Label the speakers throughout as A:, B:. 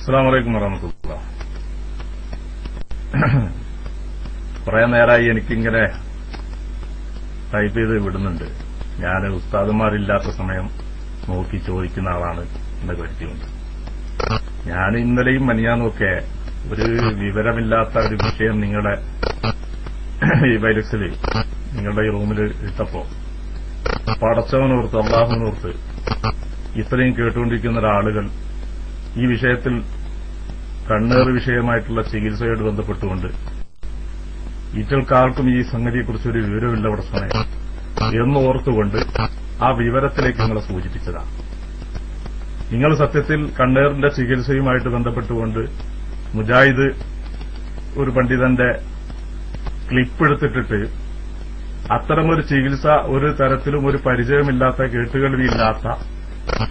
A: അസ്സലാമു അലൈക്കും വറഹ്മത്തുള്ളാഹി. കുറെ നേരമായി എനിക്കിങ്ങനെ ടൈപ്പ് ചെയ്ത് വിടുന്നുണ്ട്. ഞാൻ ഉസ്താദുമാരില്ലാത്ത സമയം നോക്കി ചോദിക്കുന്ന ആളാണ് എന്ന കരുതിയുണ്ട്. ഞാൻ ഇന്നലെയും മനിയാന്നൊക്കെ ഒരു വിവരമില്ലാത്ത ഒരു വിഷയം നിങ്ങളുടെ ഈ വൈലക്സിൽ നിങ്ങളുടെ ഈ റൂമിൽ ഇട്ടപ്പോ പടച്ചവനോർത്ത് അള്ളാഹുവിനോർത്ത് ഇത്രയും കേട്ടുകൊണ്ടിരിക്കുന്ന ഒരാളുകൾ ഈ വിഷയത്തിൽ കണ്ണേറ് വിഷയമായിട്ടുള്ള ചികിത്സയോട് ബന്ധപ്പെട്ടുകൊണ്ട് ഇറ്റൽക്കാർക്കും ഈ സംഗതിയെക്കുറിച്ചൊരു വിവരമില്ല പടച്ചവനെ എന്നോർത്തുകൊണ്ട് ആ വിവരത്തിലേക്ക് നിങ്ങളെ സൂചിപ്പിച്ചതാണ്. നിങ്ങൾ സത്യത്തിൽ കണ്ണേറിന്റെ ചികിത്സയുമായിട്ട് ബന്ധപ്പെട്ടുകൊണ്ട് മുജാഹിദ് ഒരു പണ്ഡിതന്റെ ക്ലിപ്പ് എടുത്തിട്ടിട്ട് അത്തരമൊരു ചികിത്സ ഒരു തരത്തിലും ഒരു പരിചയമില്ലാത്ത കേട്ടുകേൾവിയില്ലാത്ത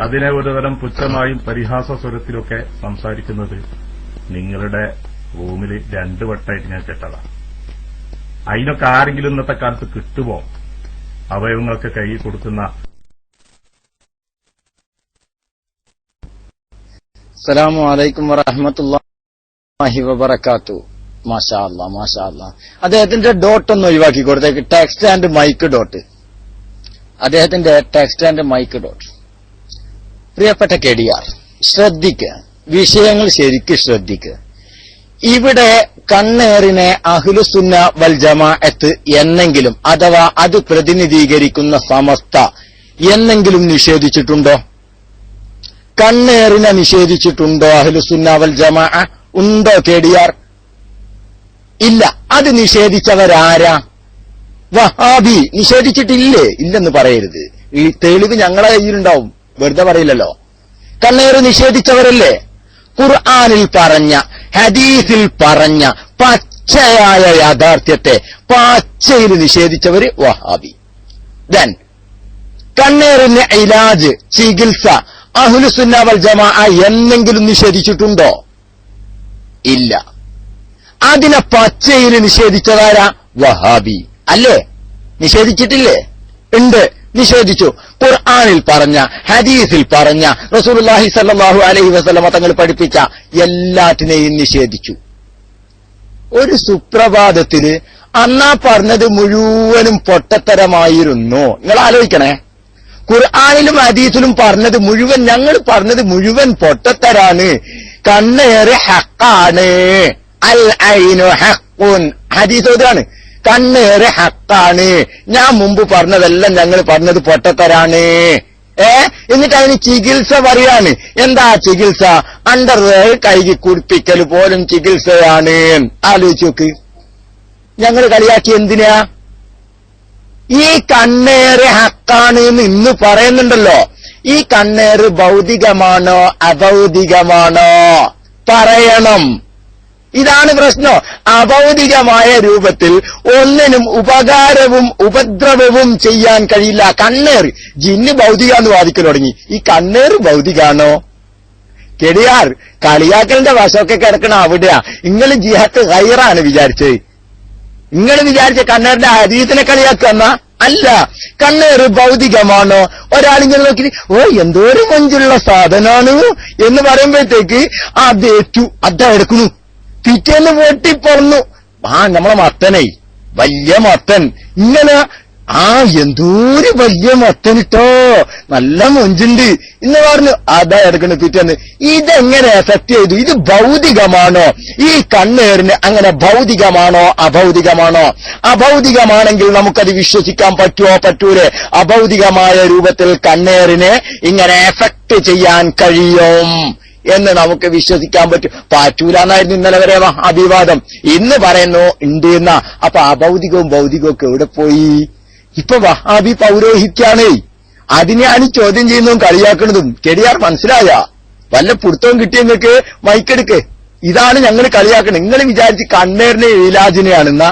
A: അതിനെ ഒരുതരം പുച്ഛമായും പരിഹാസ സ്വരത്തിലൊക്കെ സംസാരിക്കുന്നത് നിങ്ങളുടെ റൂമിൽ 2 വട്ടമായിട്ട് ഞാൻ കേട്ടതാണ്. അതിനൊക്കെ ആരെങ്കിലും ഇന്നത്തെ കാലത്ത് കിട്ടുമോ? അവയവങ്ങൾക്ക് കൈ കൊടുക്കുന്ന.
B: അസ്സലാമു അലൈക്കും വറഹ്മത്തുള്ളാഹി വബറകാതുഹു. മാഷാ അല്ലാഹ് മാഷാ അല്ലാഹ്. അദ്ദേഹത്തിന്റെ ഡോട്ട് ഒന്ന് ഒഴിവാക്കി കൊടുത്തേക്ക്. Text and mike dot. അദ്ദേഹത്തിന്റെ ടെക്സ്റ്റ് ആൻഡ് മൈക്ക് ഡോട്ട്. പ്രിയപ്പെട്ട KDR, ശ്രദ്ധിക്കുക, വിഷയങ്ങൾ ശരിക്ക് ശ്രദ്ധിക്കുക. ഇവിടെ കണ്ണേറിനെ അഹ്ലുസുന്ന വൽ ജമാഅത്ത് എന്നെങ്കിലും അഥവാ അത് പ്രതിനിധീകരിക്കുന്ന സമസ്ത എന്നെങ്കിലും നിഷേധിച്ചിട്ടുണ്ടോ? കണ്ണേറിനെ നിഷേധിച്ചിട്ടുണ്ടോ അഹ്ലുസുന്ന വൽ ജമാഅ? ഉണ്ടോ KDR? ഇല്ല. അത് നിഷേധിച്ചവരാരാ? വഹാബി. നിഷേധിച്ചിട്ടില്ലേ? ഇല്ലെന്ന് പറയരുത്. ഈ തെളിവ് ഞങ്ങളെ കയ്യിലുണ്ടാവും, വെറുതെ പറയില്ലല്ലോ. കണ്ണേറ് നിഷേധിച്ചവരല്ലേ? ഖുർആനിൽ പറഞ്ഞ, ഹദീസിൽ പറഞ്ഞ പച്ചയായ യാഥാർത്ഥ്യത്തെ പച്ചയിൽ നിഷേധിച്ചവര് വഹാബി. ദെൻ കണ്ണേറിന് ഇലാജ്, ചികിത്സ അഹ്ലുസുന്ന വൽ ജമാഅ എന്നെങ്കിലും നിഷേധിച്ചിട്ടുണ്ടോ? ഇല്ല. അതിനെ പച്ചയിൽ നിഷേധിച്ചതാരാ? വഹാബി. അല്ലേ? നിഷേധിച്ചിട്ടില്ലേ? ഉണ്ട്, നിഷേധിച്ചു. ഖുർആനിൽ പറഞ്ഞ, ഹദീസിൽ പറഞ്ഞ, റസൂലുള്ളാഹി സ്വല്ലല്ലാഹു അലൈഹി വസല്ലം തങ്ങൾ പഠിപ്പിച്ച എല്ലാറ്റിനെയും നിഷേധിച്ചു. ഒരു സുപ്രഭാതത്തില് അന്നാ പറഞ്ഞത് മുഴുവനും പൊട്ടത്തരമായിരുന്നു. നിങ്ങൾ ആലോചിക്കണേ. ഖുർആനിലും ഹദീസിലും പറഞ്ഞത് മുഴുവൻ, ഞങ്ങൾ പറഞ്ഞത് മുഴുവൻ പൊട്ടത്തരാണ്. കണ്ണേറ് ഹക്കാണ്. അൽ ഐനു ഹഖ്ഖുൻ. ഹദീസ് ഓതാണ്. കണ്ണേറ് ഹക്കാണ്. ഞാൻ മുമ്പ് പറഞ്ഞതെല്ലാം ഞങ്ങൾ പറഞ്ഞത് പൊട്ടത്തരാണ്. എന്നിട്ട് അതിന് ചികിത്സ പറയാണ്. എന്താ ചികിത്സ? അണ്ടർവെയർ കൈകി കുടിപ്പിക്കൽ പോലും ചികിത്സയാണ്. ആലോചിച്ച് നോക്ക്. ഞങ്ങൾ കളിയാക്കി എന്തിനാ? ഈ കണ്ണേറ് ഹക്കാണ് എന്ന് ഇന്ന് പറയുന്നുണ്ടല്ലോ. ഈ കണ്ണേറ് ഭൗതികമാണോ അഭൗതികമാണോ? പറയണം. ഇതാണ് പ്രശ്നം. അഭൗതികമായ രൂപത്തിൽ ഒന്നിനും ഉപകാരവും ഉപദ്രവവും ചെയ്യാൻ കഴിയില്ല. കണ്ണേറ് ജിന്ന് ഭൗതികാന്ന് വാദിക്കൽ തുടങ്ങി. ഈ കണ്ണേറ് ഭൗതികാണോ? KDR, കളിയാക്കലിന്റെ വശമൊക്കെ കിടക്കണ അവിടെയാ. നിങ്ങൾ ജിഹാത്ത് ഖൈറാണ് വിചാരിച്ചത്. നിങ്ങൾ വിചാരിച്ച കണ്ണേറിന്റെ ഹദീസിനെ കളിയാക്കുന്ന അല്ല. കണ്ണേറ് ഭൗതികമാണോ? ഒരാളിങ്ങനെ നോക്കി എന്തോരം മഞ്ചുള്ള സാധനമാണ് എന്ന് പറയുമ്പോഴത്തേക്ക് അതേറ്റു, അതാ എടുക്കുന്നു. പിറ്റേന്ന് പൊട്ടിപ്പറന്നു. നമ്മളെ മത്തനെ, വലിയ മത്തൻ. ഇങ്ങനെ എന്തോരു വലിയ മത്തനിട്ടോ, നല്ല മൊഞ്ചുണ്ട് എന്ന് പറഞ്ഞു. അതാ എടുക്കണു പിറ്റേന്ന്. ഇതെങ്ങനെ എഫക്ട് ചെയ്തു? ഇത് ഭൗതികമാണോ? ഈ കണ്ണേറിന് അങ്ങനെ ഭൗതികമാണോ അഭൗതികമാണോ? അഭൗതികമാണെങ്കിൽ നമുക്കത് വിശ്വസിക്കാൻ പറ്റുമോ? പറ്റൂലേ? അഭൗതികമായ രൂപത്തിൽ കണ്ണേറിനെ ഇങ്ങനെ എഫക്ട് ചെയ്യാൻ കഴിയും എന്ന് നമുക്ക് വിശ്വസിക്കാൻ പറ്റും. പറ്റൂലെന്നായിരുന്നു ഇന്നലെ വരെ അഭിവാദം. ഇന്ന് പറയുന്നു ഉണ്ട് എന്ന. അപ്പൊ അഭൗതികവും ഭൗതികവും ഒക്കെ എവിടെ പോയി? ഇപ്പൊ വഹാബി പൗരോഹിത്യാണേ. അതിനെയാണ് ചോദ്യം ചെയ്യുന്നതും കളിയാക്കുന്നതും. KDR മനസ്സിലായ? വല്ല പുടുത്തവും കിട്ടിയെങ്ങൾക്ക് മൈക്കെടുക്ക്. ഇതാണ് ഞങ്ങൾ കളിയാക്കുന്നത്. നിങ്ങൾ വിചാരിച്ച് കണ്ണേറിനെ ഇലാജിനെയാണെന്നാ?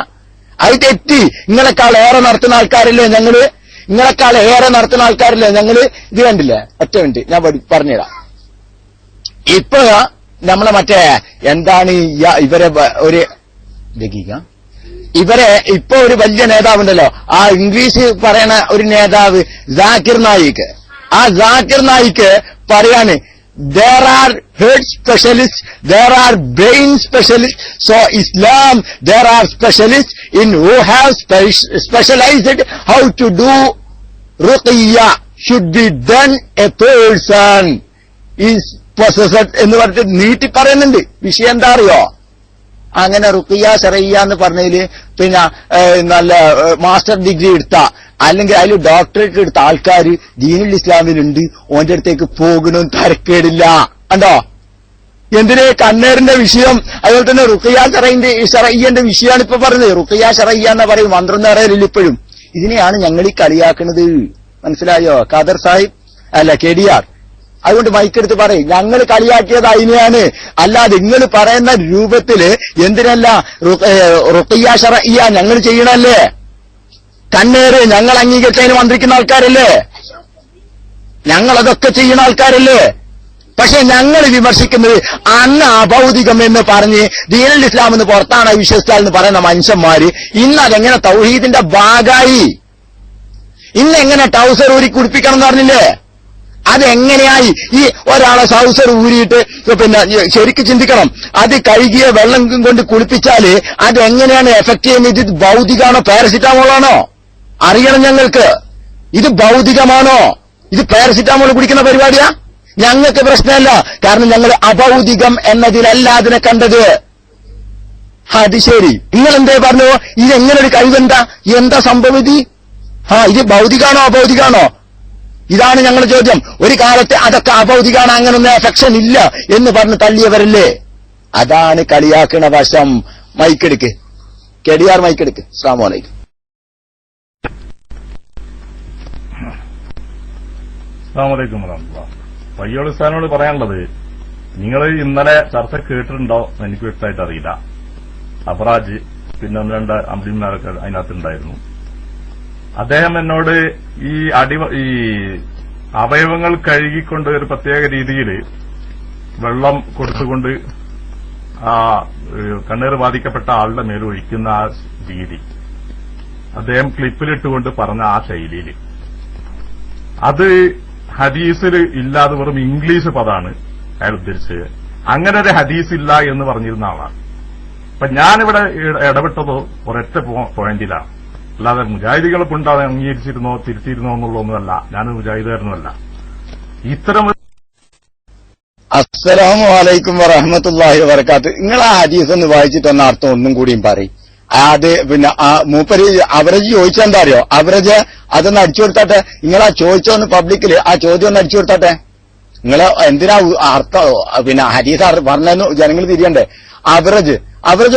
B: അത് തെറ്റി. നിങ്ങളെക്കാൾ ഏറെ നടത്തുന്ന ആൾക്കാരല്ലേ ഞങ്ങള്? നിങ്ങളെക്കാൾ ഏറെ നടത്തുന്ന ആൾക്കാരല്ലേ ഞങ്ങള്? ഇത് കണ്ടില്ലേ? ഒറ്റ മിനിറ്റ് ഞാൻ പറഞ്ഞുതരാം. ഇപ്പൊ നമ്മളെ മറ്റേ എന്താണ് ഇവരെ ഒരു ഇവരെ ഇപ്പൊ ഒരു വലിയ നേതാവുണ്ടല്ലോ, ആ ഇംഗ്ലീഷ് പറയണ ഒരു നേതാവ് ജാക്കിർ നായിക്. ആ ജാക്കിർ നായിക് പറയാണ് there are heart specialists, there are brain specialists. So Islam, there are specialists in who have specialized how to do ruqiyya. Should be done a person is possessed എന്ന് പറഞ്ഞിട്ട് നീട്ടി പറയുന്നുണ്ട്. വിഷയം എന്താ അറിയോ? അങ്ങനെ റുഖിയ ശറയ്യ എന്ന് പറഞ്ഞതില് പിന്നെ നല്ല മാസ്റ്റർ ഡിഗ്രി എടുത്ത അല്ലെങ്കിൽ അതിൽ ഡോക്ടറേറ്റ് എടുത്ത ആൾക്കാർ ദീനുൽ ഇസ്ലാമിലുണ്ട്. ഓന്റെ അടുത്തേക്ക് പോകണമെന്ന് തരക്കേടില്ല. കണ്ടോ? എന്തിന്? കണ്ണേറിന്റെ വിഷയം, അതുപോലെ തന്നെ റുഖിയ ശറയ്യന്റെ വിഷയമാണ് ഇപ്പൊ പറഞ്ഞത്. റുഖിയ ശറയ്യ എന്ന് പറയും, മന്ത്രം നേറിയില്ല ഇപ്പോഴും. ഇതിനെയാണ് ഞങ്ങൾ ഈ കളിയാക്കുന്നത്. മനസ്സിലായോ ഖാദർ സാഹിബ്? അല്ല KDR. അതുകൊണ്ട് മൈക്കെടുത്ത് പറയും, ഞങ്ങൾ കളിയാക്കിയത് അതിനെയാണ്, അല്ലാതെ നിങ്ങൾ പറയുന്ന രൂപത്തില് എന്തിനല്ല. റുഖിയ ശറയ്യ ഞങ്ങൾ ചെയ്യണല്ലേ. കണ്ണേറ് ഞങ്ങൾ അംഗീകരിച്ചതിന് മന്ത്രിക്കുന്ന ആൾക്കാരല്ലേ, ഞങ്ങളതൊക്കെ ചെയ്യുന്ന ആൾക്കാരല്ലേ. പക്ഷെ ഞങ്ങൾ വിമർശിക്കുന്നത് അന്ന് അഭൗതികം എന്ന് പറഞ്ഞ് ദീനുൽ ഇസ്ലാം എന്ന് പുറത്താണ് വിശ്വസിച്ചാൽ എന്ന് പറയുന്ന മനുഷ്യന്മാര് ഇന്ന് അതെങ്ങനെ തൗഹീദിന്റെ ഭാഗമായി? ഇന്നെങ്ങനെ ടൗസർ ഊരി കുടിപ്പിക്കണം എന്ന് പറഞ്ഞില്ലേ? അതെങ്ങനെയായി? ഈ ഒരാളെ സൗസർ ഊരിയിട്ട് പിന്നെ ശരിക്ക് ചിന്തിക്കണം. അത് കഴുകിയ വെള്ളം കൊണ്ട് കുളിപ്പിച്ചാല് അതെങ്ങനെയാണ് എഫക്ട് ചെയ്യുന്നത്? ഇത് ഭൗതികമാണോ പാരസിറ്റാമോളാണോ? അറിയണം ഞങ്ങൾക്ക്. ഇത് ഭൗതികമാണോ? ഇത് പാരസിറ്റാമോൾ കുടിക്കുന്ന പരിപാടിയാ? ഞങ്ങൾക്ക് പ്രശ്നമല്ല. കാരണം ഞങ്ങൾ അഭൗതികം എന്നതിലല്ല അതിനെ കണ്ടത്. അത് ശരി. നിങ്ങൾ എന്തേ പറഞ്ഞു? ഇതെങ്ങനെ ഒരു കഴിവെന്താ? എന്താ സംഭവിതി? ഇത് ഭൗതികാണോ അഭൗതികാണോ? ഇതാണ് ഞങ്ങളുടെ ചോദ്യം. ഒരു കാലത്ത് അതൊക്കെ അഭൗതികാണ്, അങ്ങനൊന്നും എഫക്ഷൻ ഇല്ല എന്ന് പറഞ്ഞ് തള്ളിയവരല്ലേ? അതാണ് കളിയാക്കണ വശം. മൈക്കെടുക്ക് KDR, മൈക്കെടുക്ക്. അസ്സലാമു അലൈക്കും.
A: അസ്സലാമലൈക്കും വറഹ്മത്തുള്ളാഹി. പയ്യോളി ഉസ്താദിനോട് പറയാനുള്ളത്, നിങ്ങൾ ഇന്നലെ ചർച്ച കേട്ടിട്ടുണ്ടോ എനിക്ക് വ്യക്തമായിട്ട് അറിയില്ല. അബ്രാജ് പിന്നെ ഒന്ന് രണ്ട് അമ്പിമാരൊക്കെ അതിനകത്തുണ്ടായിരുന്നു. അദ്ദേഹം എന്നോട് ഈ അവയവങ്ങൾ കഴുകിക്കൊണ്ട് ഒരു പ്രത്യേക രീതിയിൽ വെള്ളം കൊടുത്തുകൊണ്ട് ആ കണ്ണീർ ബാധിക്കപ്പെട്ട ആളുടെ മേൽ ഒഴിക്കുന്ന ആ രീതി അദ്ദേഹം ക്ലിപ്പിലിട്ടുകൊണ്ട് പറഞ്ഞ ആ ശൈലിയിൽ, അത് ഹദീസിൽ ഇല്ലാതെ വെറും ഇംഗ്ലീഷ് പദമാണ് അയാൾ ഉദ്ദേശിച്ചത്. അങ്ങനെ ഒരു ഹദീസ് ഇല്ല എന്ന് പറഞ്ഞിരുന്ന ആളാണ്. അപ്പൊ ഞാനിവിടെ ഇടപെട്ടതോ ഒരൊറ്റ പോയിന്റിലാണ്. അല്ലാതെ മുജാഹിദികളെ കൊണ്ടാണ് അംഗീകരിച്ചിരുന്നോ തിരുത്തിയിരുന്നോ എന്നുള്ളതൊന്നുമല്ല. ഞാൻ മുജാഹിദാരനുമല്ല. ഇത്തരം
B: അസ്സലാമു അലൈക്കും വറഹ്മത്തുള്ളാഹി വബറകാത്ത്. നിങ്ങൾ ആ ഹദീസ് ഒന്ന് വായിച്ചിട്ടൊന്ന് അർത്ഥം ഒന്നും കൂടിയും പറയും. അത് പിന്നെ ആ മൂപ്പര് അവറേജ് ചോദിച്ചാൽ എന്താ അറിയോ? അവറേജ് അതൊന്ന് അടിച്ചു കൊടുത്താട്ടെ. നിങ്ങൾ ആ ചോദിച്ചോന്ന് പബ്ലിക്കില് ആ ചോദ്യം ഒന്ന് അടിച്ചു കൊടുത്താട്ടെ. നിങ്ങൾ എന്തിനാ അർത്ഥം പിന്നെ ഹദീസ് പറഞ്ഞെന്ന് ജനങ്ങൾ തിരിയണ്ടേ? അവറേജ്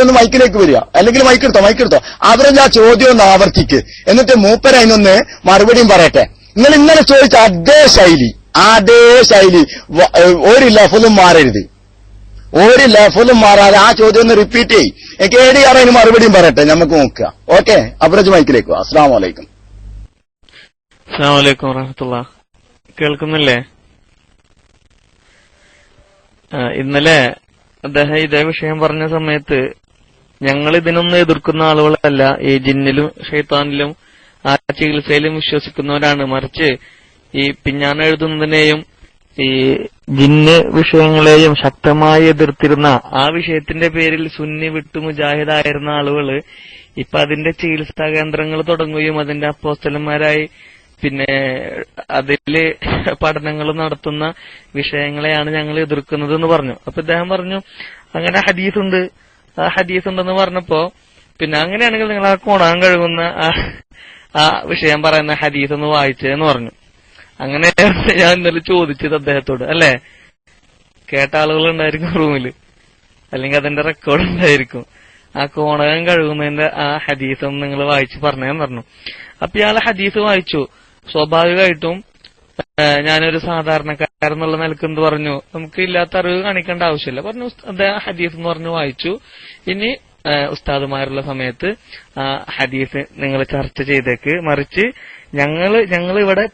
B: ഒന്ന് മൈക്കിലേക്ക് വരിക, അല്ലെങ്കിൽ മൈക്കെടുത്തോ. അവറേജ് ആ ചോദ്യം ഒന്ന് ആവർത്തിക്ക്, എന്നിട്ട് മൂപ്പര് അതിനൊന്ന് മറുപടിയും പറയട്ടെ. നിങ്ങൾ ഇന്നലെ ചോദിച്ച അതേ ശൈലി ഒരു ലഫ്ളും മാറരുത്. ഒരു ലഫ്ളും മാറാതെ ആ ചോദ്യം ഒന്ന് റിപ്പീറ്റ് ചെയ്യും. KDR അതിന് മറുപടിയും പറയട്ടെ, നമുക്ക് നോക്കുക. ഓക്കെ, അവറേജ് മൈക്കിലേക്ക്. അസ്സലാമു അലൈക്കും.
C: അസ്സലാമു അലൈക്കും വറഹ്മത്തുള്ളാഹി. കേൾക്കുന്നില്ലേ? ഇന്നലെ അദ്ദേഹം ഇതേ വിഷയം പറഞ്ഞ സമയത്ത് ഞങ്ങൾ ഇതിനൊന്നും എതിർക്കുന്ന ആളുകളല്ല. ഈ ജിന്നിലും ഷൈത്താനിലും ആ ചികിത്സയിലും വിശ്വസിക്കുന്നവരാണ്. മറിച്ച് ഈ പിഞ്ഞാണ് എഴുതുന്നതിനെയും ഈ ജിന്ന് വിഷയങ്ങളെയും ശക്തമായി എതിർത്തിരുന്ന ആ വിഷയത്തിന്റെ പേരിൽ സുന്നി വിട്ടു മുജാഹിദായിരുന്ന ആളുകള് ഇപ്പൊ അതിന്റെ ചികിത്സാ കേന്ദ്രങ്ങൾ തുടങ്ങുകയും അതിന്റെ അപ്പോസ്തലന്മാരായി പിന്നെ അതില് പഠനങ്ങൾ നടത്തുന്ന വിഷയങ്ങളെയാണ് ഞങ്ങൾ എതിർക്കുന്നത് എന്ന് പറഞ്ഞു. അപ്പൊ ഇദ്ദേഹം പറഞ്ഞു അങ്ങനെ ഹദീസുണ്ട്, ആ ഹദീസുണ്ടെന്ന് പറഞ്ഞപ്പോ പിന്നെ അങ്ങനെയാണെങ്കിൽ നിങ്ങൾ ആ കോണാൻ കഴുകുന്ന ആ വിഷയം പറയുന്ന ഹദീസ് ഒന്ന് വായിച്ചതെന്ന് പറഞ്ഞു. അങ്ങനെ ഞാൻ ഇന്നലെ ചോദിച്ചത് അദ്ദേഹത്തോട്. അല്ലെ, കേട്ട ആളുകൾ ഉണ്ടായിരിക്കും റൂമില്, അല്ലെങ്കിൽ അതിന്റെ റെക്കോർഡ് ഉണ്ടായിരിക്കും. ആ കോണകം കഴുകുന്നതിന്റെ ആ ഹദീസും നിങ്ങൾ വായിച്ച് പറഞ്ഞെന്ന് പറഞ്ഞു. അപ്പൊ ഇയാളെ ഹദീസ് വായിച്ചു. സ്വാഭാവികമായിട്ടും ഞാനൊരു സാധാരണക്കാരെന്നുള്ള നിലക്ക് എന്ത് പറഞ്ഞു, നമുക്ക് ഇല്ലാത്ത അറിവ് കാണിക്കേണ്ട ആവശ്യമില്ല. പറഞ്ഞു അദ്ദേഹം ഹദീസ് എന്ന് പറഞ്ഞു വായിച്ചു. ഇനി ഉസ്താദുമാരുള്ള സമയത്ത് ആ ഹദീസ് നിങ്ങൾ ചർച്ച ചെയ്തേക്ക്. മറിച്ച് ഞങ്ങൾ ഇവിടെ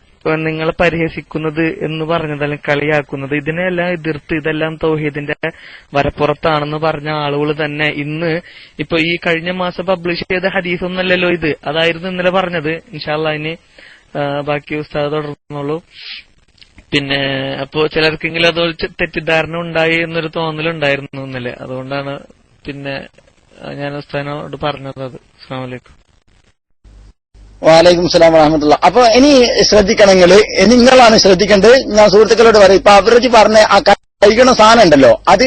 C: നിങ്ങളെ പരിഹസിക്കുന്നത് എന്ന് പറഞ്ഞത്, അല്ലെങ്കിൽ കളിയാക്കുന്നത്, ഇതിനെല്ലാം എതിർത്ത് ഇതെല്ലാം തൗഹീദിന്റെ വരപ്പുറത്താണെന്ന് പറഞ്ഞ ആളുകൾ തന്നെ ഇന്ന് ഇപ്പൊ ഈ കഴിഞ്ഞ മാസം പബ്ലിഷ് ചെയ്ത ഹദീസ് ഒന്നല്ലല്ലോ ഇത്. അതായിരുന്നു ഇന്നലെ പറഞ്ഞത്. ഇൻഷാ അല്ലാഹ് ഇനി ബാക്കി ഉസ്താദ് തുടർന്നോളൂ. പിന്നെ അപ്പോ ചിലർക്കെങ്കിലും അത് തെറ്റിദ്ധാരണ ഉണ്ടായി എന്നൊരു തോന്നലുണ്ടായിരുന്നു ഇന്നലെ. അതുകൊണ്ടാണ് പിന്നെ ഞാൻ ഉസ്താദിനോട് പറഞ്ഞത്. അത് അസ്സലാമു അലൈക്കും.
B: വലൈക്കും സ്സലാം വറഹ്മത്തുള്ളാഹി. അപ്പൊ ഇനി ശ്രദ്ധിക്കണമെങ്കിൽ നിങ്ങളാണ് ശ്രദ്ധിക്കേണ്ടത്. ഞാൻ സുഹൃത്തുക്കളോട് പറയും, ഇപ്പൊ അവർക്ക് പറഞ്ഞ ആ കഴിക്കണ സാധനം ഉണ്ടല്ലോ, അത്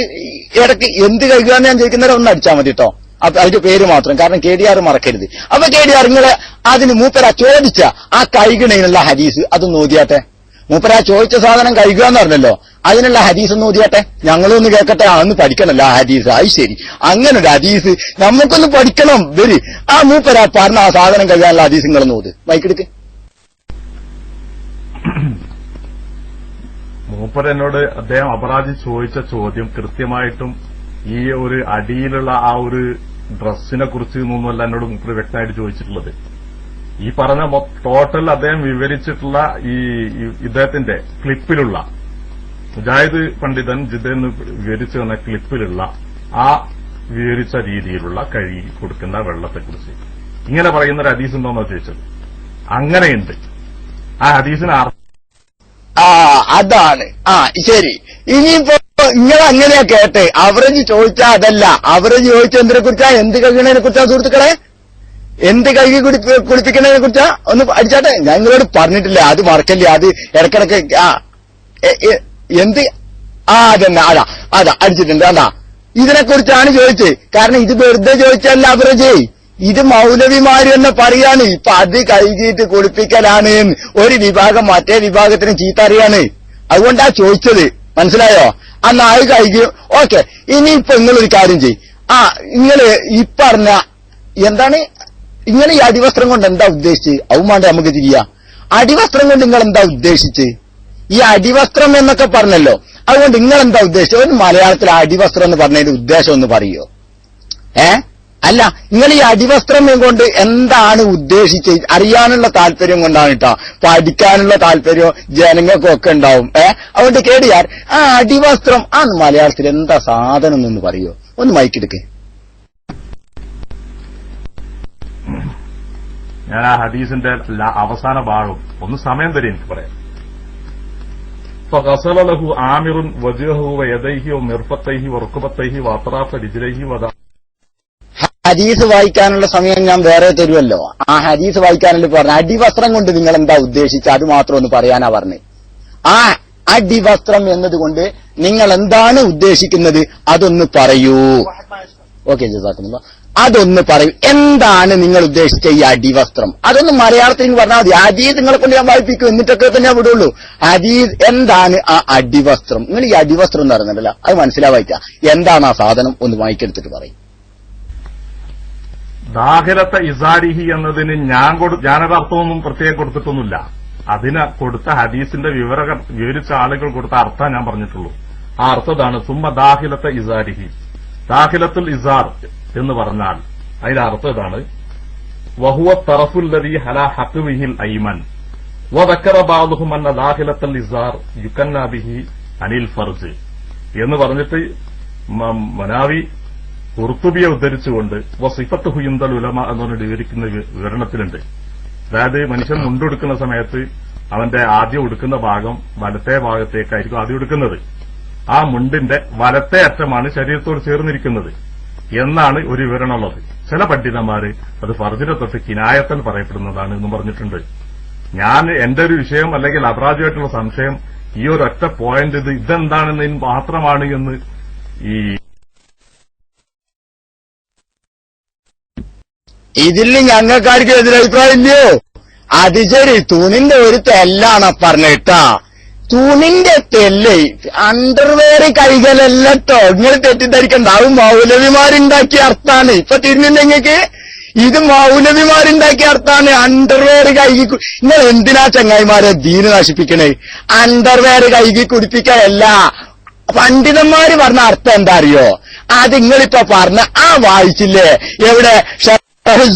B: ഇടയ്ക്ക് എന്ത് കഴിക്കുകയെന്ന് ഞാൻ ചോദിക്കുന്നവരെ ഒന്ന് അടിച്ചാൽ മതി കേട്ടോ. അപ്പൊ അതിന്റെ പേര് മാത്രം, കാരണം KDR മറക്കരുത്. അപ്പൊ KDR നിങ്ങള് അതിന് മൂപ്പര ചോദിച്ച ആ കഴിക്കണതിനുള്ള ഹദീസ് അതൊന്ന് ഓതിയാട്ടെ. മൂപ്പര ചോദിച്ച സാധനം കഴിക്കുക എന്ന് പറഞ്ഞല്ലോ, അതിനുള്ള ഹദീസ് ഒന്ന് ഓതിയാട്ടെ. ഞങ്ങളൊന്ന് കേൾക്കട്ടെ. അന്ന് പഠിക്കണല്ലോ ആ ഹദീസ്. അത് ശരി, അങ്ങനെ ഒരു ഹദീസ് നമുക്കൊന്ന് പഠിക്കണം. വരി, ആ മൂപ്പര പറഞ്ഞ ആ സാധനം കഴിയാനുള്ള ഹദീസ് നിങ്ങളൊന്ന് ഓത്. മൈക്കെടുക്ക്.
A: മൂപ്പരെന്നോട് അദ്ദേഹം അപരാധി ചോദിച്ച ചോദ്യം കൃത്യമായിട്ടും ഈ ഒരു അടിയിലുള്ള ആ ഒരു ഡ്രസ്സിനെ കുറിച്ച് ഒന്നുമല്ല എന്നോട് മൂപ്പര് വ്യക്തമായിട്ട് ചോദിച്ചിട്ടുള്ളത്. ഈ പറഞ്ഞ ടോട്ടൽ അദ്ദേഹം വിവരിച്ചിട്ടുള്ള ഈ ഇദ്ദേഹത്തിന്റെ ക്ലിപ്പിലുള്ള മുജാഹിദ് പണ്ഡിതൻ ജിദ്ദെന്ന് വിവരിച്ചു തന്ന ക്ലിപ്പിലുള്ള ആ വിവരിച്ച രീതിയിലുള്ള കഴുകി കൊടുക്കുന്ന വെള്ളത്തെക്കുറിച്ച് ഇങ്ങനെ പറയുന്ന ഒരു ഹദീസ് ഉണ്ടോന്നാ ചോദിച്ചത്. അങ്ങനെയുണ്ട്. ആ ഹദീസിന്
B: അതാണ്. ശരി. ഇനിയിപ്പോ നിങ്ങൾ അങ്ങനെയാ കേട്ടെ. അവറേജ് ചോദിച്ചാ അതല്ല. അവറേജ് ചോദിച്ച എന്തിനെ കുറിച്ചാ? എന്ത് കഴിക്കണതിനെ കുറിച്ചാ സുഹൃത്തുക്കളെ? എന്ത് കഴുകി കുളിപ്പിക്കുന്നതിനെ കുറിച്ചാ? ഒന്ന് അടിച്ചാട്ടെ. ഞങ്ങളോട് പറഞ്ഞിട്ടില്ല, അത് മറക്കല്ലേ. അത് ഇടക്കിടക്ക് എന്ത് അതന്നെ അതാ അടിച്ചിട്ടുണ്ട്. അതാ ഇതിനെക്കുറിച്ചാണ് ചോദിച്ചത്. കാരണം ഇത് വെറുതെ ചോദിച്ചല്ല അവറേജ്, ഇത് മൗലവിമാര് തന്നെ പറയാണ്. ഇപ്പൊ അത് കഴുകിയിട്ട് കുളിപ്പിക്കലാണ് ഒരു വിഭാഗം മറ്റേ വിഭാഗത്തിന് ചീത്ത അറിയാണ്. അതുകൊണ്ടാ ചോദിച്ചത്. മനസ്സിലായോ? അന്ന് അത് കഴുകി. ഓക്കെ. ഇനിയിപ്പോ നിങ്ങളൊരു കാര്യം ചെയ്യും. നിങ്ങള് ഈ പറഞ്ഞ എന്താണ്, ഇങ്ങനെ ഈ അടിവസ്ത്രം കൊണ്ട് എന്താ ഉദ്ദേശിച്ച്? അവമാണ്ട് നമുക്ക് തിരിയാ. അടിവസ്ത്രം കൊണ്ട് നിങ്ങൾ എന്താ ഉദ്ദേശിച്ച്? ഈ അടിവസ്ത്രം എന്നൊക്കെ പറഞ്ഞല്ലോ, അതുകൊണ്ട് നിങ്ങൾ എന്താ ഉദ്ദേശിച്ചത്? ഒരു മലയാളത്തിൽ അടിവസ്ത്രം എന്ന് പറഞ്ഞതിന്റെ ഉദ്ദേശം ഒന്ന് പറയോ? അല്ല, നിങ്ങൾ ഈ അടിവസ്ത്രം കൊണ്ട് എന്താണ് ഉദ്ദേശിച്ചത് അറിയാനുള്ള താല്പര്യം കൊണ്ടാണ് കേട്ടോ. പഠിക്കാനുള്ള താല്പര്യം ജനങ്ങൾക്കൊക്കെ ഉണ്ടാവും. അതുകൊണ്ട് KDR ആ അടിവസ്ത്രം ആ മലയാളത്തിൽ എന്താ സാധനം എന്നൊന്ന് പറയോ? ഒന്ന് മൈക്കെടുക്കേ.
A: ഞാൻ ആ ഹദീസിന്റെ അവസാന ഭാഗം ഒന്ന് സമയം തരും എനിക്ക് പറയാം. فغسل له عامر وجهه ويديه ومرفقيه وركبتيه واطراف رجليه
B: ഹദീസ് വായിക്കാനുള്ള സമയം ഞാൻ വേറെ തരുമല്ലോ. ആ ഹദീസ് വായിക്കാനുള്ള പറഞ്ഞു. അടിവസ്ത്രം കൊണ്ട് നിങ്ങൾ എന്താ ഉദ്ദേശിച്ചത് അത് മാത്രം ഒന്ന് പറയാനാ പറഞ്ഞത്. ആ അടിവസ്ത്രം എന്നതുകൊണ്ട് നിങ്ങൾ എന്താണ് ഉദ്ദേശിക്കുന്നത് അതൊന്ന് പറയൂ. ഓക്കെ, ജസാക്കുമുല്ലാഹ്. അതൊന്ന് പറയൂ. എന്താണ് നിങ്ങൾ ഉദ്ദേശിച്ച ഈ അടിവസ്ത്രം? അതൊന്ന് മലയാളത്തിൽ പറഞ്ഞാൽ മതി. ഹദീസ് നിങ്ങളെ കൊണ്ട് ഞാൻ വായിപ്പിക്കും, എന്നിട്ടൊക്കെ തന്നെ വിടുള്ളൂ. ഹദീസ് എന്താണ് ആ അടിവസ്ത്രം? നിങ്ങൾ ഈ അടിവസ്ത്രം എന്ന് പറയുന്നുണ്ടല്ലോ, അത് മനസ്സിലാവായിക്ക. എന്താണ് ആ സാധനം? ഒന്ന് വായിക്കെടുത്തിട്ട് പറയും.
A: ദാഹിലത്തെ ഇസാരിഹി എന്നതിന് ഞാനൊരർത്ഥമൊന്നും പ്രത്യേകം കൊടുത്തിട്ടൊന്നുമില്ല. അതിന് കൊടുത്ത ഹദീസിന്റെ വിവരിച്ച ആളുകൾ കൊടുത്ത അർത്ഥം ഞാൻ പറഞ്ഞിട്ടുള്ളൂ. ആ അർത്ഥതാണ് സുമ്മ ദാഹിലത്തെ ഇസാരിഹി. ദാഹിലത്തുൽ ഇസാർ എന്ന് പറഞ്ഞാൽ അതിന്റെ അർത്ഥം ഇതാണ്: വഹുവ തറഫുല്ലദീ ഹലാ ഹഖ്വിഹിൽ ഐമൻ വദക്കറ ബഅദുഹും അന്ന ദാഹിലത്തുൽ ഇസാർ യുകന്ന ബിഹി അനിൽ ഫർജ് എന്ന് പറഞ്ഞിട്ട് മനാവി ഖുർത്തുബിയെ ഉദ്ധരിച്ചുകൊണ്ട് വസിഫത്തുഹു ഇൻദൽ ഉലമ എന്ന് പറഞ്ഞിട്ട് വിവരിക്കുന്ന വിവരണത്തിലുണ്ട്. അതായത് മനുഷ്യൻ മുണ്ടെടുക്കുന്ന സമയത്ത് അവന്റെ ആദ്യം ഉടുക്കുന്ന ഭാഗം വലത്തെ ഭാഗത്തേക്കായിരിക്കും ആദ്യം ഉടുക്കുന്നത്. ആ മുണ്ടിന്റെ വലത്തെ അറ്റമാണ് ശരീരത്തോട് ചേർന്നിരിക്കുന്നത് എന്നാണ് ഒരു വിവരണമുള്ളത്. ചില പണ്ഡിതന്മാര് അത് ഫർജിനെ തൊട്ട് കിനായത്തൽ പറയപ്പെടുന്നതാണ് എന്നും പറഞ്ഞിട്ടുണ്ട്. ഞാൻ എന്റെ ഒരു വിഷയം അല്ലെങ്കിൽ അപരാധമായിട്ടുള്ള സംശയം ഈ ഒരു ഒറ്റ പോയിന്റ് ഇതെന്താണെന്നതിന് മാത്രമാണ് എന്ന്
B: ഇതിൽ ഞങ്ങൾക്കാർക്ക് എതിരഭിപ്രായം ഇല്ലയോ? അത് ശരി, തുണിന്റെ ഒരു തെല്ലാണ് പറഞ്ഞിട്ടാ. തുണിന്റെ തെല്ല് അണ്ടർവെയർ കൈകളല്ലോ. നിങ്ങൾ തെറ്റിദ്ധരിക്കണ്ട. അത് മൗലവിമാരുണ്ടാക്കിയ അർത്ഥാണ്. ഇപ്പൊ തിരിഞ്ഞില്ലെങ്കിൽ ഇത് മൗലവിമാരുണ്ടാക്കിയ അർത്ഥാണ്. അണ്ടർവെയർ കൈകി നിങ്ങൾ എന്തിനാ ചങ്ങായിമാരെ ദീന് നശിപ്പിക്കണേ? അണ്ടർവെയർ കൈകി കുടിപ്പിക്കലല്ല. പണ്ഡിതന്മാര് പറഞ്ഞ അർത്ഥം എന്താ അറിയോ? അത് നിങ്ങളിപ്പോ പറഞ്ഞ ആ വായിച്ചില്ലേ എവിടെ?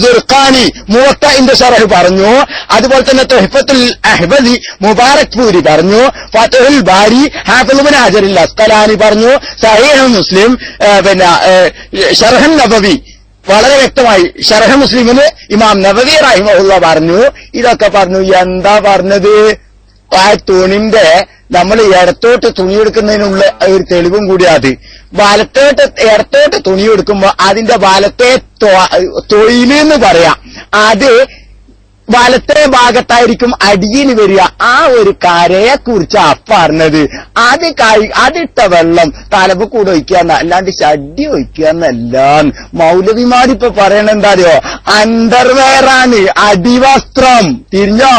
B: സുർഖാനി മുവത്തഇന്റെ ശറഹ് പറഞ്ഞു. അതുപോലെ തന്നെ തുഹ്ഫത്തുൽ അഹ്വദി മുബാറക് പൂരി പറഞ്ഞു. ഫത്ഹുൽ ബാരി ഹാഫിദ് ഇബ്നു ഹജറുൽ അസ്ഖലാനി പറഞ്ഞു. സഹീഹ് മുസ്ലിം ശർഹ് നബവി വളരെ വ്യക്തമായി ശർഹ് മുസ്ലിമിന് ഇമാം നബവി റഹിമഹുല്ലാഹ് പറഞ്ഞു. ഇതൊക്കെ പറഞ്ഞു. എന്താ പറഞ്ഞത്? ആ തുണിന്റെ നമ്മൾ ഇടത്തോട്ട് തുണിയെടുക്കുന്നതിനുള്ള ഒരു തെളിവും കൂടി അത്. ഇടത്തോട്ട് തുണിയെടുക്കുമ്പോ അതിന്റെ വലത്തെ തൊഴിലെന്ന് പറയാം. അത് വലത്തെ ഭാഗത്തായിരിക്കും അടിയിന് വരിക. ആ ഒരു കരയെ കുറിച്ചാ പറഞ്ഞത്. അതിട്ട വെള്ളം തലപ്പ് കൂടെ ഒഴിക്കാന്ന, അല്ലാണ്ട് ഷഡ്ഡി ഒഴിക്കാന്നല്ല. മൗലവിമാരിപ്പോ പറയണ എന്താ അറിയോ? അണ്ടർവെയറാണ്, അടിവസ്ത്രം. തിരിഞ്ഞോ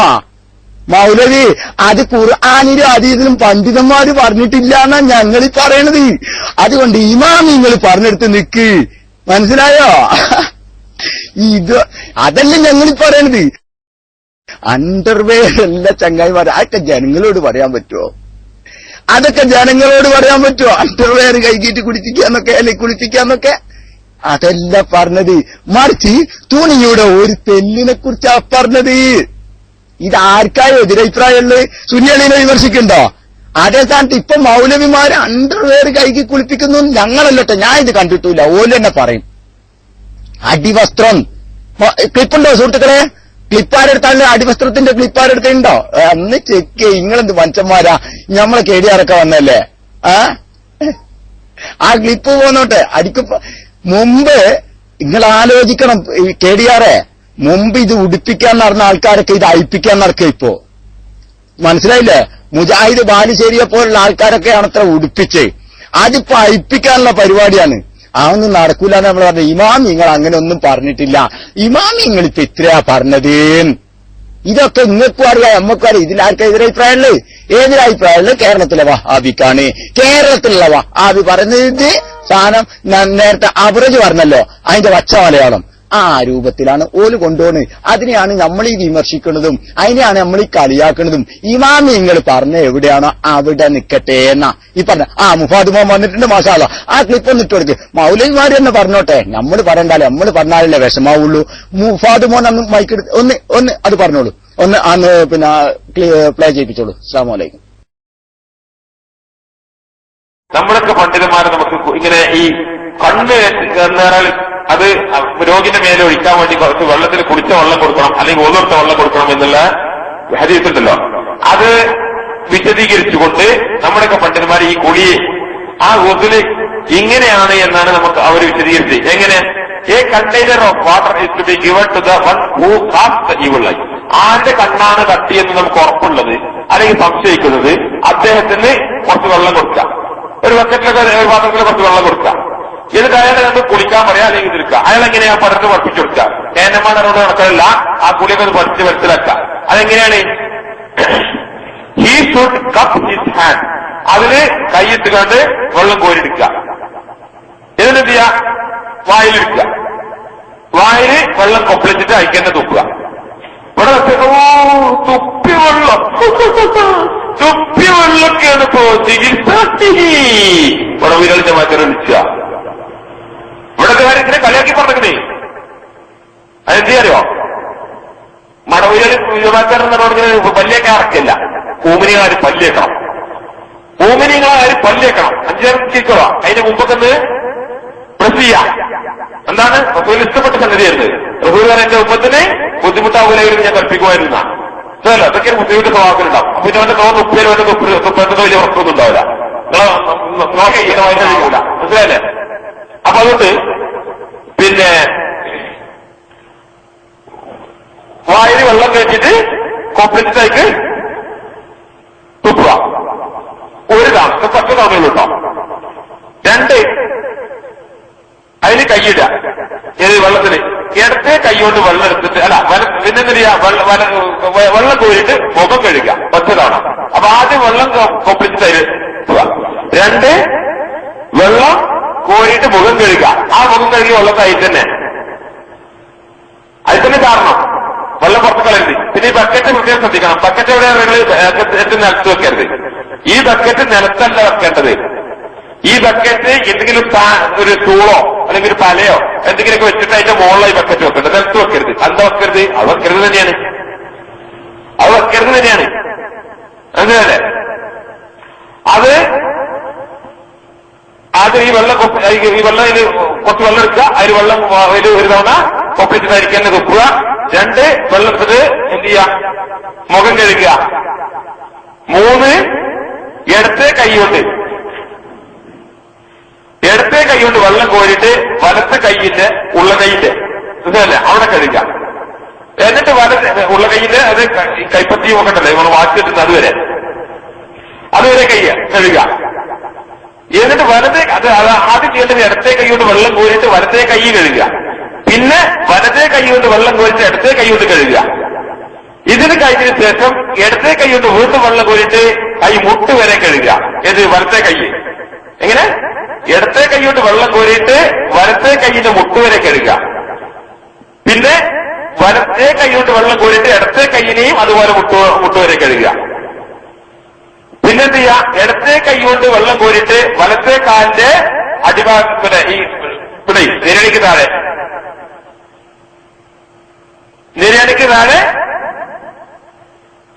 B: മൗലവി? അത് ഖുർആനിലും ഹദീസിലും പണ്ഡിതന്മാര് പറഞ്ഞിട്ടില്ല എന്നാ ഞങ്ങളീ പറയണത്. അതുകൊണ്ട് ഇമാമിങ്ങൾ പറഞ്ഞെടുത്ത് നിക്ക്. മനസ്സിലായോ? അതല്ല ഞങ്ങളീ പറയണത്. അണ്ടർവെയർ അല്ല ചങ്ങായിമാർ. അതൊക്കെ ജനങ്ങളോട് പറയാൻ പറ്റുമോ? അണ്ടർവെയർ കൈകിട്ട് കുളിപ്പിക്കാന്നൊക്കെ, അല്ലെ കുളിപ്പിക്കാന്നൊക്കെ അതല്ല പറഞ്ഞത്. മറിച്ച് തുണിയുടെ ഒരു തെല്ലിനെ കുറിച്ചാ പറഞ്ഞത്. ഇത് ആർക്കായോ എതിരഭിപ്രായമുള്ളത്? സുന്നികളെ വിമർശിക്കണ്ടോ? അതേ സ്ഥാനത്ത് ഇപ്പൊ മൗലവിമാര് അണ്ടർവെയർ കൈക്ക് കുളിപ്പിക്കുന്നു. ഞങ്ങളല്ലട്ടോ, ഞാൻ ഇത് കണ്ടിട്ടില്ല. ഓല് തന്നെ പറയും അടിവസ്ത്രം. ക്ലിപ്പുണ്ടോ സുഹൃത്തുക്കളെ? ക്ലിപ്പാരെടുത്താണ്ട് അടിവസ്ത്രത്തിന്റെ ക്ലിപ്പാരെടുത്തുണ്ടോ? അന്ന് ചെക്ക്. നിങ്ങളെന്ത് മനുഷ്യന്മാരാ? നമ്മളെ കേടിയാറൊക്കെ വന്നല്ലേ? ആ ക്ലിപ്പ് പോന്നോട്ടെ. മുമ്പ് നിങ്ങൾ ആലോചിക്കണം കേടിയാറെ. മുമ്പ് ഇത് ഉടുപ്പിക്കാൻ നടന്ന ആൾക്കാരൊക്കെ ഇത് അഴിപ്പിക്കാൻ നടക്കുക. ഇപ്പോ മനസ്സിലായില്ലേ? മുജാഹിദ് ബാലുശ്ശേരിയെ പോലുള്ള ആൾക്കാരൊക്കെയാണ് അത്ര ഉടുപ്പിച്ച്. അതിപ്പോ അഴിപ്പിക്കാനുള്ള പരിപാടിയാണ്. അതൊന്നും നടക്കൂല എന്ന് നമ്മൾ പറഞ്ഞു. ഇമാം നിങ്ങൾ അങ്ങനെ ഒന്നും പറഞ്ഞിട്ടില്ല. ഇമാം നിങ്ങൾ ഇപ്പൊ ഇത്രയാ പറഞ്ഞത്. ഇതൊക്കെ നിങ്ങൾക്കും അറിയാം, നമ്മക്കും അറിയാം. ഇതിലാർക്കാ എതിരഭിപ്രായമുള്ളത്? ഏതൊരഭിപ്രായമുള്ളത്? കേരളത്തിലെ വഹാബിക്കാണ്. കേരളത്തിലുള്ള വഹാബി പറയുന്നത് സാധനം നേരത്തെ അബറജ് പറഞ്ഞല്ലോ, അതിന്റെ വച്ച മലയാളം ആ രൂപത്തിലാണ് ഓല് കൊണ്ടുപോകുന്നത്. അതിനെയാണ് നമ്മൾ ഈ വിമർശിക്കുന്നതും, അതിനെയാണ് നമ്മൾ ഈ കളിയാക്കുന്നതും. ഇമാമി നിങ്ങൾ പറഞ്ഞ എവിടെയാണോ അവിടെ നിൽക്കട്ടെ എന്നാ ഈ പറഞ്ഞ. മുഫാദ് മോൻ വന്നിട്ടുണ്ട്, മാഷാഅല്ലാ. ആ ക്ലിപ്പ് ഒന്ന് ഇട്ട് കൊടുക്ക്. മൗലവിമാര് തന്നെ പറഞ്ഞോട്ടെ, നമ്മൾ പറയണ്ടല്ലോ. നമ്മൾ പറഞ്ഞാലല്ലേ വിഷമാവുള്ളൂ. മുഫാദ് മോൻ അന്ന് മൈക്ക് ഒന്ന് അത് പറഞ്ഞോളൂ. ഒന്ന് അന്ന് പിന്നെ പ്ലേ ചെയ്യിപ്പിച്ചോളൂ. അസ്സലാമു അലൈക്കും.
D: നമ്മളൊക്കെ പണ്ഡിതന്മാരെ നമുക്ക് ഇങ്ങനെ ഈ കണ്ണ് എന്നാൽ അത് രോഗിന്റെ മേലെ ഒഴിക്കാൻ വേണ്ടി കുറച്ച് വെള്ളത്തിൽ കുടിച്ച വെള്ളം കൊടുക്കണം, അല്ലെങ്കിൽ ഒന്നെടുത്ത വെള്ളം കൊടുക്കണം എന്നുള്ള ഹദീസ് ഉണ്ടല്ലോ. അത് വിശദീകരിച്ചുകൊണ്ട് നമ്മുടെയൊക്കെ പണ്ഡിതന്മാർ ഈ കുളിയെ ആ വുദുല് ഇങ്ങനെയാണ് എന്നാണ് നമുക്ക് അവർ വിശദീകരിച്ചത്. എങ്ങനെ? A container of water is to be given to the one who cast the evil eye. ആരുടെ കണ്ണാണ് തട്ടിയെന്ന് നമുക്ക് ഉറപ്പുള്ളത് അല്ലെങ്കിൽ സംശയിക്കുന്നത്, അദ്ദേഹത്തിന് കുറച്ച് വെള്ളം കൊടുക്കാം. ഒരു ബക്കറ്റിലൊക്കെ ഒരു പാത്രത്തിൽ കുറച്ച് വെള്ളം കൊടുക്കാം. എന്നിട്ട് അയാളെ കണ്ട് കുളിക്കാൻ പറയാം, അല്ലെങ്കിൽ ഇതിരിക്കുക. അയാൾ എങ്ങനെയാ പടർന്ന് പഠിപ്പിച്ചു കൊടുക്കുക? കേന്ദ്രമാനോട് നടക്കാനില്ല. ആ കുളിയൊക്കെ ഒന്ന് പഠിച്ച് മനസ്സിലാക്കുക. അതെങ്ങനെയാണ്? He should cup his hand. അതിന് കൈയിട്ടുകൊണ്ട് വെള്ളം കോരിയെടുക്കുക. എന്നിട്ട് ചെയ്യാ? വായിലെടുക്കുക. വായില് വെള്ളം കൊപ്പിളിച്ചിട്ട് അയക്കന്നെ തുപ്പുക. ഇവിടെ തുപ്പി വെള്ളം തുപ്പിവെള്ളൊക്കെയാണ് ഇപ്പോ ചികിത്സ. ഇവിടെ വീരളിന്റെ മാറ്റം വിളിക്കുക. ഇവിടെ കാര്യത്തിനെ കളിയാക്കി പറഞ്ഞേ. അതെന്തിയോ? മടവൂരമാറ്റാരെന്ന് പറഞ്ഞാൽ പല്ലിയൊക്കെ അറക്കില്ല. ഊമിനികാർ പല്ലിയേക്കണം. ഊമിനികാർ പല്ലിയേക്കണം. 5 ചിക്കോളാം. അതിന്റെ മുമ്പൊക്കെ പ്രസ് ചെയ്യാം. എന്താണ്? റസൂൽ ഇഷ്ടപ്പെട്ട സംഗതിയായിരുന്നു. റസൂൽ എന്റെ ഉപ്പത്തിന് ബുദ്ധിമുട്ടാവില്ലായിരുന്നു, ഞാൻ കൽപ്പിക്കുമായിരുന്ന. അതല്ല, അതൊക്കെ മുസ്ലിമിന്റെ സ്വഭാവത്തിലുണ്ടാവും. അപ്പൊ പിന്നെ അവന്റെ തോന്നുന്നു ഉപ്പേരും അവന്റെ തുപ്പേണ്ടത് വലിയ ഉറപ്പൊന്നും ഉണ്ടാവില്ല. നോക്കില്ല. മനസ്സിലായില്ലേ? അപ്പൊ അതുകൊണ്ട് പിന്നെ വായിൽ വെള്ളം കഴിച്ചിട്ട് കോപ്പറേറ്റീവായിട്ട് തുപ്പുക. ഒരു തവണ 10 തവണകളുണ്ടോ? 2 അതിന് കൈയിടുക. ഏത് വെള്ളത്തിന്? ഇടത്തെ കൈകൊണ്ട് വെള്ളം എടുത്തിട്ട് പിന്നെ വെള്ളം കോരിട്ട് മുഖം കഴുകുക 10 തവണ. അപ്പൊ ആദ്യം വെള്ളം കൊപ്പിച്ചിട്ട് അതിൽ 2 വെള്ളം കോരിയിട്ട് മുഖം കഴുകുക. ആ മുഖം കഴുകിയ വെള്ളത്തെ അതിൽ തന്നെ കാരണം വെള്ളം പുറത്ത് കളയരുത്. പിന്നെ ഈ ബക്കറ്റ് പ്രത്യേകം ശ്രദ്ധിക്കണം. ബക്കറ്റ് എവിടെയാണ്? നിങ്ങൾ നിലത്ത് വെക്കരുത്. ഈ ബക്കറ്റ് നിലത്തല്ല വെക്കേണ്ടത്. ഈ ബക്കറ്റ് എന്തെങ്കിലും ഒരു സ്റ്റൂളോ അല്ലെങ്കിൽ ഒരു പലയോ എന്തെങ്കിലുമൊക്കെ വെച്ചിട്ട് അതിന്റെ മുകളിലായി ബക്കറ്റ് വെക്കേണ്ടത്. നിലത്ത് വെക്കരുത്. എന്താ വെക്കരുത്? അത് വെക്കരുത് തന്നെയാണ്. അങ്ങനെയല്ലേ? അത് ഈ വെള്ളം കുറച്ച് വെള്ളം എടുക്കുക. അതിൽ വെള്ളം ഒരു തവണ കൊപ്പിച്ചിട്ടായിരിക്കും തന്നെ തുപ്പുക. 2 വെള്ളത്തിൽ എന്ത് ചെയ്യുക? മുഖം കഴുകുക. 3 ഇടത്തെ കൈകൊണ്ട് വെള്ളം കോരിയിട്ട് വലത്തെ കൈയിന്റെ ഉള്ള കൈയിന്റെ ഇതല്ലേ അവിടെ കഴുകാം. എന്നിട്ട് ഉള്ള കൈയിന്റെ അത് കൈപ്പത്തിയും ഒക്കെ ഉണ്ടല്ലോ നമ്മൾ വാച്ചിട്ടുണ്ട് അതുവരെ കഴുകുക. എന്നിട്ട് അത് ആദ്യം ചെയ്യേണ്ടത് ഇടത്തെ കൈ കൊണ്ട് വെള്ളം കോരിയിട്ട് വലത്തെ കൈ കഴുകുക. പിന്നെ വലത്തെ കൈ കൊണ്ട് വെള്ളം കോരിയിട്ട് ഇടത്തെ കൈ കൊണ്ട് കഴുകുക. ഇതിന് കഴിഞ്ഞതിന് ശേഷം ഇടത്തെ കൈ കൊണ്ട് വീണ്ടും വെള്ളം കോരിയിട്ട് കൈ മുട്ട് വരെ കഴുകുക. ഏത് വലത്തെ കൈ എങ്ങനെ ഇടത്തെ കൈ കൊണ്ട് വെള്ളം കോരിയിട്ട് വലത്തെ കൈയിന്റെ മുട്ട് വരെ കഴുകുക. പിന്നെ വലത്തെ കൈ കൊണ്ട് വെള്ളം കോരിയിട്ട് ഇടത്തെ കൈയിനെയും അതുപോലെ മുട്ടുവരെ കഴുകുക. പിന്നെന്ത് ചെയ്യാ, ഇടത്തെ കൈ കൊണ്ട് വെള്ളം കോരിയിട്ട് വലത്തെ കാലിന്റെ അടിഭാഗം ഈ നിരണിക്ക് താഴെ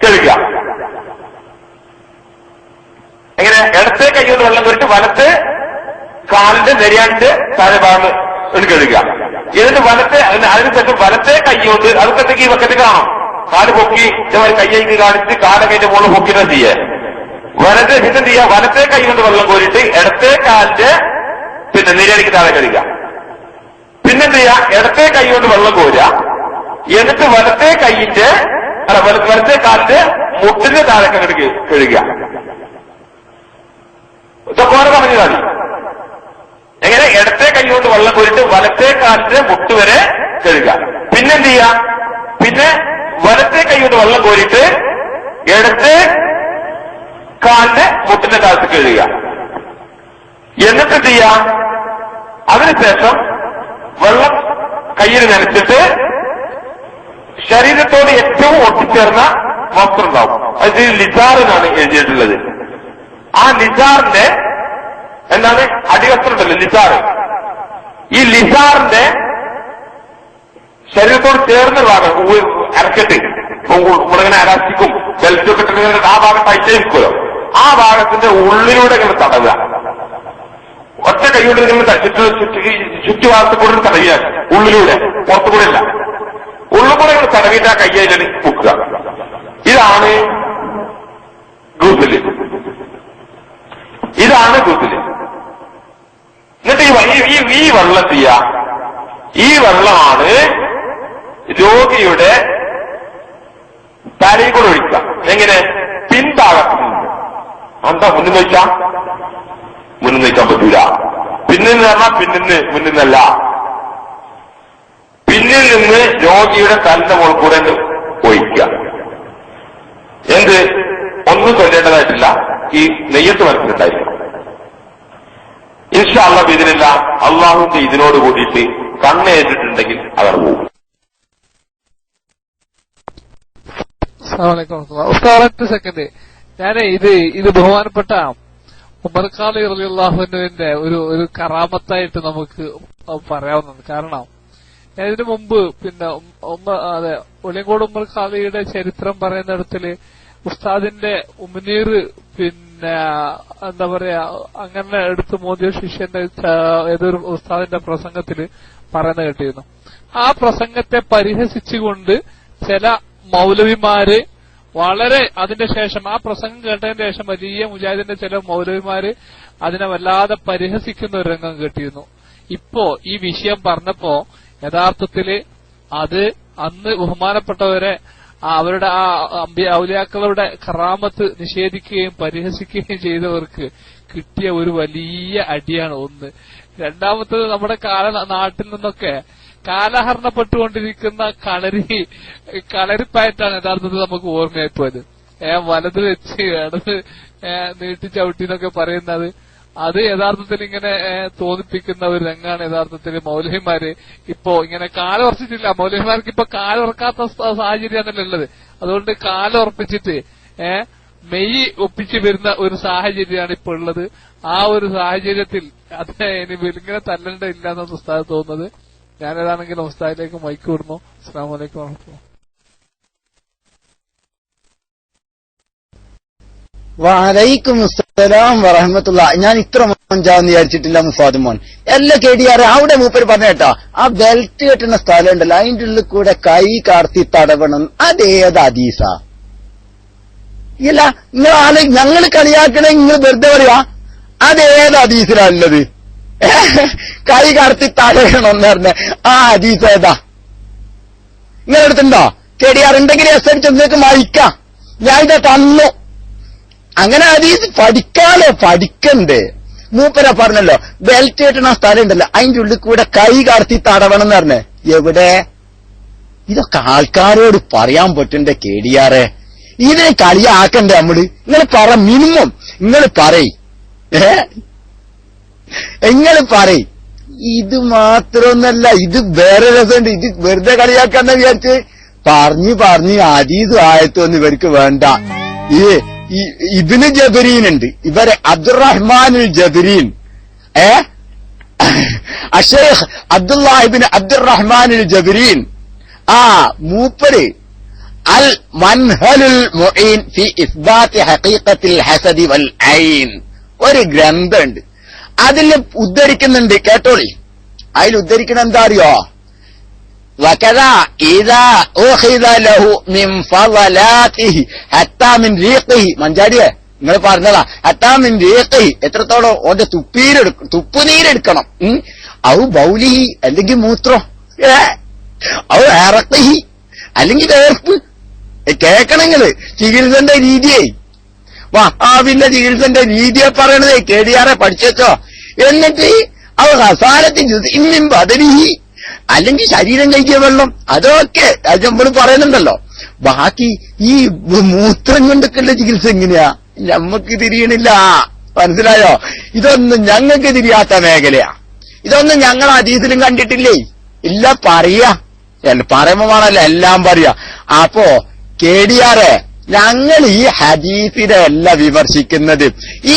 D: കഴുകുക. എങ്ങനെ ഇടത്തെ കൈ കൊണ്ട് വെള്ളം കോരിയിട്ട് വലത്തെ കാലിന്റെ നിര്യാണിന്റെ താഴെ ഭാഗം കഴുകുക. എന്നിട്ട് അതിനുശേഷം വലത്തെ കൈ കൊണ്ട് അതൊക്കെ ഈ വെക്കത്ത് കാണാം. കാല് പൊക്കി ഇതേമാതിരി കയ്യേക്ക് കാണിച്ച് കാലകൈന്റെ മുകളിൽ പൊക്കിയിട്ട് ചെയ്യേ പിന്നെന്ത് ചെയ്യുക, വലത്തെ കൈ കൊണ്ട് വെള്ളം കോരിയിട്ട് ഇടത്തെ കാലിന്റെ നിര്യാണിക്ക് താഴെ കഴുകുക. പിന്നെന്ത് ചെയ്യുക, ഇടത്തെ കൈ കൊണ്ട് വെള്ളം കോരുക. എന്നിട്ട് വലത്തെ കാലിന്റെ മുട്ടിന്റെ താഴെ കഴുകുക. ഇതൊക്കെ ഓരോ പറഞ്ഞാൽ മതി. എങ്ങനെ ഇടത്തെ കൈ കൊണ്ട് വെള്ളം കോരിയിട്ട് വലത്തെ കാലിന്റെ മുട്ട് വരെ കഴുകുക. പിന്നെന്ത് ചെയ്യുക, പിന്നെ വലത്തെ കൈ കൊണ്ട് വെള്ളം കോരിയിട്ട് ഇടത്തെ കാലിന്റെ മുട്ടിന്റെ താഴത്ത് കഴുകുക. എന്നിട്ട് എന്ത് ചെയ്യുക, അതിനുശേഷം വെള്ളം കയ്യിൽ നനച്ചിട്ട് ശരീരത്തോട് ഏറ്റവും ഒട്ടിച്ചേർന്ന വസ്ത്രം ഉണ്ടാവും. അത് ലിസാർ എന്നാണ് എഴുതിയിട്ടുള്ളത്. ആ ലിസാറിന്റെ എന്താണ് അടിവസ്ത്രം ഉണ്ടല്ലോ ലിസാർ, ഈ ലിസാറിന്റെ ശരീരത്തോട് ചേർന്ന ഭാഗം അരക്കെട്ട് നമ്മളിങ്ങനെ അരാസ്റ്റിക്കും ബെൽറ്റൊക്കെ ഇട്ടിങ്ങനെ ആ ഭാഗം ടൈറ്റ് നിൽക്കുമല്ലോ, ആ ഭാഗത്തിന്റെ ഉള്ളിലൂടെ ഇങ്ങനെ തടവുക. ഒറ്റ കൈകൊണ്ട് നിങ്ങൾ ചുറ്റുഭാഗത്ത് കൂടെ തടവിയ ഉള്ളിലൂടെ, പുറത്തുകൂടെ ഇല്ല, ഉള്ളുകൂടെ ഇങ്ങനെ തടവിയിട്ട് ആ കയ്യിൽ പൊക്കുക. ഇതാണ് ഗുസ്ല്. എന്നിട്ട് ഈ വെള്ളം ചെയ്യാ, ഈ വെള്ളമാണ് രോഗിയുടെ തലയിൽ കൂടെ ഒഴിക്കുക. എങ്ങനെ, പിൻഭാഗത്ത് നിന്ന്. എന്താ മുന്നിൽ വെച്ചാൽ മുന്നിൽ നിൽക്കാൻ പറ്റൂല. പിന്നിൽ പറഞ്ഞാൽ മുന്നിന്നല്ല, പിന്നിൽ നിന്ന് രോഗിയുടെ തലിന്റെ മുകളിൽ കൂടെ ഒഴിക്കുക. എന്ത് ഒന്നും ചൊല്ലേണ്ടതായിട്ടില്ല, ഈ നെയ്യത്ത് മനസ്സിലുണ്ടായിരിക്കും. ഇൻഷാ അല്ലാഹ് ഇതിനില്ല, അള്ളാഹുന്റെ ഇതിനോട് കൂടിയിട്ട് കണ്ണേറ്റിട്ടുണ്ടെങ്കിൽ അതവിടെ പോകും.
E: ഒറ്റ സെക്കൻഡ്, ഞാനേ ഇത് ബഹുമാനപ്പെട്ട ഉമർ ഖാലി റളിയല്ലാഹുവിന്റെ ഒരു കറാമത്തായിട്ട് നമുക്ക് പറയാവുന്നതാണ്. കാരണം ഞാൻ ഇതിനു മുമ്പ് ഒളിയങ്കോട് ഉമർ ഖാലിയുടെ ചരിത്രം പറയുന്നിടത്തില് ഉസ്താദിന്റെ ഉമിനീർ എന്താ പറയാ അങ്ങനെ എടുത്ത് മോദിയ ശിഷ്യന്റെ ഏതൊരു ഉസ്താദിന്റെ പ്രസംഗത്തില് പറയുന്നത് കേട്ടിരുന്നു. ആ പ്രസംഗത്തെ പരിഹസിച്ചുകൊണ്ട് ചില മൗലവിമാര് വളരെ അതിന്റെ ശേഷം ആ പ്രസംഗം കേട്ടതിന് ശേഷം വലിയ മുജാഹിദിന്റെ ചില മൗലവിമാര് അതിനെ വല്ലാതെ പരിഹസിക്കുന്ന ഒരു രംഗം കേട്ടിരുന്നു. ഇപ്പോ ഈ വിഷയം പറഞ്ഞപ്പോ യഥാർത്ഥത്തില് അത് അന്ന് ബഹുമാനപ്പെട്ടവരെ അവരുടെ ആ ഔലിയാക്കളുടെ കറാമത്ത് നിഷേധിക്കുകയും പരിഹസിക്കുകയും ചെയ്തവർക്ക് കിട്ടിയ ഒരു വലിയ അടിയാണ് ഒന്ന്. രണ്ടാമത്തത് നമ്മുടെ നാട്ടിൽ നിന്നൊക്കെ കാലഹരണപ്പെട്ടുകൊണ്ടിരിക്കുന്ന കളരിപ്പയറ്റാണ് യഥാർത്ഥത്തിൽ നമുക്ക് ഓർമ്മയായിപ്പോയത്. വലത് വെച്ച് ഇടത് നീട്ടി ചവിട്ടി എന്നൊക്കെ പറയുന്നത് അത് യഥാർത്ഥത്തിൽ ഇങ്ങനെ തോന്നിപ്പിക്കുന്ന ഒരു രംഗാണ് യഥാർത്ഥത്തിൽ മൗലവിമാര് ഇപ്പോ ഇങ്ങനെ കാലുറച്ചിട്ടില്ല. മൗലവിമാർക്ക് ഇപ്പൊ കാലുറക്കാത്ത സാഹചര്യമാണല്ലോ ഉള്ളത്. അതുകൊണ്ട് കാലുറപ്പിച്ചിട്ട് മെയ് ഒപ്പിച്ച് വരുന്ന ഒരു സാഹചര്യമാണ് ഇപ്പൊ ഉള്ളത്. ആ ഒരു സാഹചര്യത്തിൽ അത് ഇനി ഇങ്ങനെ തല്ലണ്ട ഇല്ലാന്നാണ് ഉസ്താദ് തോന്നുന്നത്. ഞാനേതാണെങ്കിലും ഉസ്താദിലേക്ക് മൈക്ക് വിടുന്നു. അസ്സലാമു അലൈക്കും വറഹ്മത്തുള്ളാഹി.
B: വഅലൈക്കും അസ്സലാം വറഹ്മത്തുള്ളാഹി. ഞാൻ ഇത്ര മോഞ്ചാന്ന് വിചാരിച്ചിട്ടില്ല മുഫാദ് മോൻ. എല്ലാം കേടിയാറ് അവിടെ മൂപ്പര് പറഞ്ഞ കേട്ടോ, ആ ബെൽറ്റ് കെട്ടുന്ന സ്ഥലം ഉണ്ടല്ലോ അതിന്റെ ഉള്ളിൽ കൂടെ കൈ കാർത്തി തടവണം. അതേത് ഹദീസാ? ഇല്ല, ഞങ്ങൾ കളിയാക്കണേ നിങ്ങൾ വെറുതെ പറയാ. അതേത് ഹദീസിലാണുള്ളത്? കൈ കടത്തി തടയണമെന്ന് പറഞ്ഞ ആ ഹദീസ് ഏതാ? നിങ്ങളെടുത്തുണ്ടോ? കേടിയാറുണ്ടെങ്കിൽ എസ് നിങ്ങൾക്ക് വായിക്കാം. ഞാൻ ഇത് തന്നു. അങ്ങനെ ഹദീസ് പഠിക്കാലോ, പഠിക്കണ്ടേ? മൂപ്പര പറഞ്ഞല്ലോ ബെൽറ്റ് കെട്ടണ സ്ഥലം ഉണ്ടല്ലോ, അതിന്റെ ഉള്ളിൽ കൂടെ കൈ കടത്തി തടവണം എന്ന് പറഞ്ഞേ. എവിടെ? ഇതൊക്കെ ആൾക്കാരോട് പറയാൻ പറ്റണ്ടേ കേടിയാറെ? ഇതിനെ കളിയാക്കണ്ടേ നമ്മള്? നിങ്ങൾ പറ, മിനിമം നിങ്ങൾ പറയ്. നിങ്ങൾ പറയ്. ഇത് മാത്രമൊന്നല്ല, ഇത് വേറെ രസമുണ്ട്. ഇത് വെറുതെ കളിയാക്കാന്ന് വിചാരിച്ച് പറഞ്ഞ് ഹദീസ് ആയത്തൊന്നും ഇവർക്ക് വേണ്ട. ഇബ്നു ജബരീനുണ്ട്, ഇവരെ അബ്ദുറഹ്മാനുൽ ജബരീൻ, അഷേഖ് അബ്ദുല്ലാഹിബ്നു അബ്ദുറഹ്മാനുൽ ജബരീൻ, മൂപ്പര് അൽ മൻഹലുൽ മുഈൻ ഫി ഇസ്ബാത്തി ഹഖീഖത്തിൽ ഹസദി വൽ ഐൻ ഒരു ഗ്രന്ഥമുണ്ട്. അതിൽ ഉദ്ധരിക്കുന്നുണ്ട്, കേട്ടോളി. അതിൽ ഉദ്ധരിക്കണ എന്താ അറിയോ? وكذا إذا أخذ له من فضلاته حتى من ريقه മഞ്ചാടിയെ നിങ്ങൾ പറഞ്ഞതാ. ഹത്താ മിൻ റീഖിഹി, എത്രത്തോളം ഓന്റെ തുപ്പുനീരെടുക്കണം. ഔ ബൗലിഹി, അല്ലെങ്കിൽ മൂത്രം. ഔ ഇറഖിഹി, അല്ലെങ്കിൽ വേർപ്പ്. കേൾക്കണങ്ങള് ചികിത്സന്റെ രീതിയെ, വഹാബിന്റെ ചികിത്സന്റെ രീതിയെ പറയണതേ. കേടിയാറെ പഠിച്ചോ. എന്നിട്ട് അവ ഹസാലത്തിൽ ഇന്നും ബദലിഹി, അല്ലെങ്കിൽ ശരീരം കഴിക്കിയ വെള്ളം, അതൊക്കെ അത് നമ്മൾ പറയുന്നുണ്ടല്ലോ. ബാക്കി ഈ മൂത്രം കൊണ്ടൊക്കെയുള്ള ചികിത്സ എങ്ങനെയാ? ഞമ്മക്ക് തിരിയണില്ല. മനസ്സിലായോ? ഇതൊന്നും ഞങ്ങൾക്ക് തിരിയാത്ത മേഖലയാ. ഇതൊന്നും ഞങ്ങൾ ഹദീസിലും കണ്ടിട്ടില്ലേ. ഇല്ല, പറയാ. പറയുമ്പോ വേണല്ലോ എല്ലാം പറയാ. അപ്പോ കേടിയാറെ, ഞങ്ങൾ ഈ ഹദീസിനെ അല്ല വിമർശിക്കുന്നത്.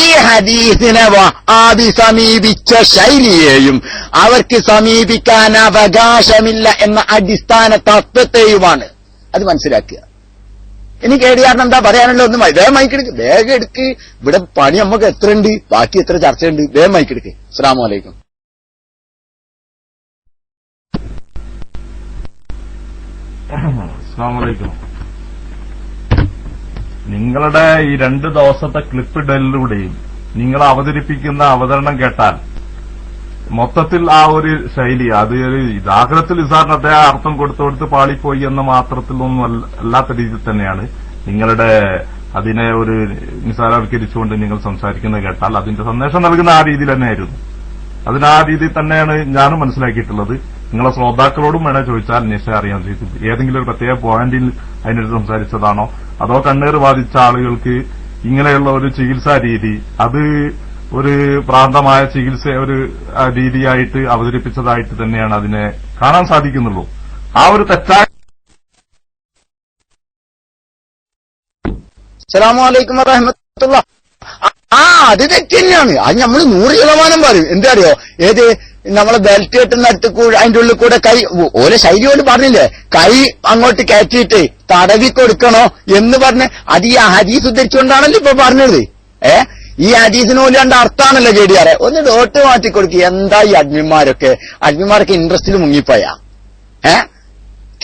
B: ഈ ഹദീസിനെ സമീപിച്ച ശൈലിയെയും അവർക്ക് സമീപിക്കാൻ അവകാശമില്ല എന്ന അടിസ്ഥാന തത്വത്തെയുമാണ് അത് മനസ്സിലാക്കുക. ഇനി കേടിയാറിന് എന്താ പറയാനുള്ള? ഒന്നും വേഗം മൈക്കെടുക്ക്, വേഗം എടുക്ക്. ഇവിടെ പണി നമുക്ക് എത്ര ഉണ്ട്, ബാക്കി എത്ര ചർച്ചയുണ്ട്. വേഗം മൈക്കെടുക്ക്. അസ്സലാമു അലൈക്കും.
A: അസ്സലാമു അലൈക്കും. നിങ്ങളുടെ ഈ 2 ദിവസത്തെ ക്ലിപ്പ് ഇടലിലൂടെയും നിങ്ങൾ അവതരിപ്പിക്കുന്ന അവതരണം കേട്ടാൽ മൊത്തത്തിൽ ആ ഒരു ശൈലി, അത് ദാഖലത്തുൽ ഇസാറിന് അദ്ദേഹം അർത്ഥം കൊടുത്ത് പാളിപ്പോയി എന്ന മാത്രത്തിലൊന്നും അല്ലാത്ത രീതിയിൽ തന്നെയാണ് നിങ്ങളുടെ അതിനെ ഒരു നിസാരവൽക്കരിച്ചുകൊണ്ട് നിങ്ങൾ സംസാരിക്കുന്നത് കേട്ടാൽ അതിന്റെ സന്ദേശം നൽകുന്ന ആ രീതിയിൽ തന്നെയായിരുന്നു. ആ രീതിയിൽ തന്നെയാണ് ഞാനും മനസ്സിലാക്കിയിട്ടുള്ളത്. നിങ്ങളെ ശ്രോതാക്കളോടും വേണേ ചോദിച്ചാൽ നിശ്ചയം അറിയാൻ ചെയ്തു. ഏതെങ്കിലും ഒരു പ്രത്യേക പോയിന്റിൽ അതിനെടുത്ത് സംസാരിച്ചതാണോ, അതോ കണ്ണീർ ബാധിച്ച ആളുകൾക്ക് ഇങ്ങനെയുള്ള ഒരു ചികിത്സാ രീതി അത് ഒരു പ്രാന്തമായ ചികിത്സ ഒരു രീതിയായിട്ട് അവതരിപ്പിച്ചതായിട്ട് തന്നെയാണ് അതിനെ കാണാൻ സാധിക്കുന്നുള്ളൂ. ആ ഒരു തെറ്റായ.
B: അസ്സലാമു അലൈക്കും വറഹ്മത്തുള്ളാഹി. അത് തെറ്റ് തന്നെയാണ്. അത് നമ്മൾ 100% പറയും. എന്താ അറിയോ? ഏത് നമ്മളെ ബെൽറ്റ് കെട്ടുന്ന അടുത്ത് കൂടെ അതിന്റെ ഉള്ളിൽ കൂടെ കൈ, ഓരോ ശൈലി കൊണ്ട് പറഞ്ഞില്ലേ, കൈ അങ്ങോട്ട് കയറ്റിയിട്ട് തടവി കൊടുക്കണോ എന്ന് പറഞ്ഞ് അത് ഈ ഹദീസ് ഉദ്ധരിച്ചുകൊണ്ടാണല്ലോ ഇപ്പൊ പറഞ്ഞത്. ഈ ഹദീസിന് പോലും അർത്ഥാണല്ലോ കേടിയാറെ. ഒന്ന് ഡോട്ട് മാറ്റിക്കൊടുക്കുക. എന്താ ഈ അഡ്മിന്മാരൊക്കെ ഇൻട്രസ്റ്റിൽ മുങ്ങിപ്പോയാ?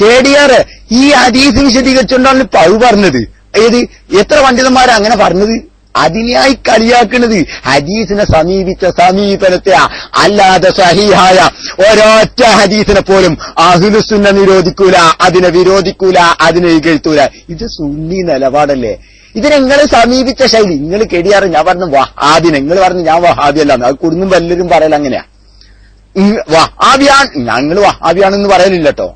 B: കേടിയാറെ ഈ ഹദീസ് വിശദീകരിച്ചുകൊണ്ടാണല്ലോ ഇപ്പൊ അത് പറഞ്ഞത്. ഏത് എത്ര പണ്ഡിതന്മാരാ അങ്ങനെ പറഞ്ഞത്? അതിനായി കളിയാക്കുന്നത് ഹദീസിനെ സമീപിച്ച സമീപനത്തെ, അല്ലാതെ സഹീഹായ ഒരൊറ്റ ഹദീസിനെ പോലും അഹ്ലുസുന്ന നിരോധിക്കൂല, അതിനെ വിരോധിക്കൂല, അതിനെ ഇകഴ്ത്തൂല. ഇത് സുന്നി നിലപാടല്ലേ? ഇതിനെങ്ങൾ സമീപിച്ച ശൈലി. നിങ്ങൾ കേടിയാറ് ഞാൻ പറഞ്ഞു വഹാബിനെ, നിങ്ങൾ പറഞ്ഞു ഞാൻ വഹാബിയല്ല. അത് കുടുങ്ങുമ്പോ എല്ലാവരും പറയല അങ്ങനെയാ. വഹാബിയാണ്, ഞങ്ങൾ വഹാബിയാണെന്ന് പറയലില്ല കേട്ടോ.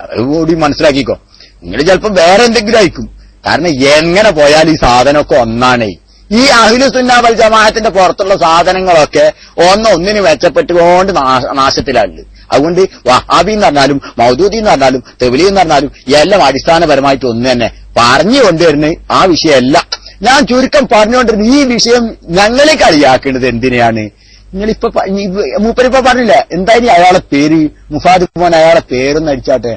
B: അതുകൂടി മനസ്സിലാക്കിക്കോ. നിങ്ങൾ ചിലപ്പോ വേറെ എന്തെങ്കിലും ആയിരിക്കും. കാരണം എങ്ങനെ പോയാൽ ഈ സാധനമൊക്കെ ഒന്നാണേ. ഈ അഹ്ലു സുന്ന വൽ ജമാഅത്തിന്റെ പുറത്തുള്ള സാധനങ്ങളൊക്കെ ഒന്നിന് മെച്ചപ്പെട്ടുകൊണ്ട് നാശത്തിലാണ്. അതുകൊണ്ട് വഹാബി എന്ന് പറഞ്ഞാലും മൗദൂദി എന്ന് പറഞ്ഞാലും തെബ്ലീഗ് എന്ന് പറഞ്ഞാലും എല്ലാം അടിസ്ഥാനപരമായിട്ട് ഒന്ന് തന്നെ പറഞ്ഞു കൊണ്ടുവരുന്ന ആ വിഷയമല്ല. ഞാൻ ചുരുക്കം പറഞ്ഞുകൊണ്ടിരുന്ന ഈ വിഷയം ഞങ്ങളെ കളിയാക്കേണ്ടത് എന്തിനെയാണ്? നിങ്ങളിപ്പോ മൂപ്പരിപ്പോ പറഞ്ഞില്ല എന്തായാലും അയാളെ പേര് മുഫാദ് മോൻ, അയാളെ പേരൊന്നും അടിച്ചാട്ടെ.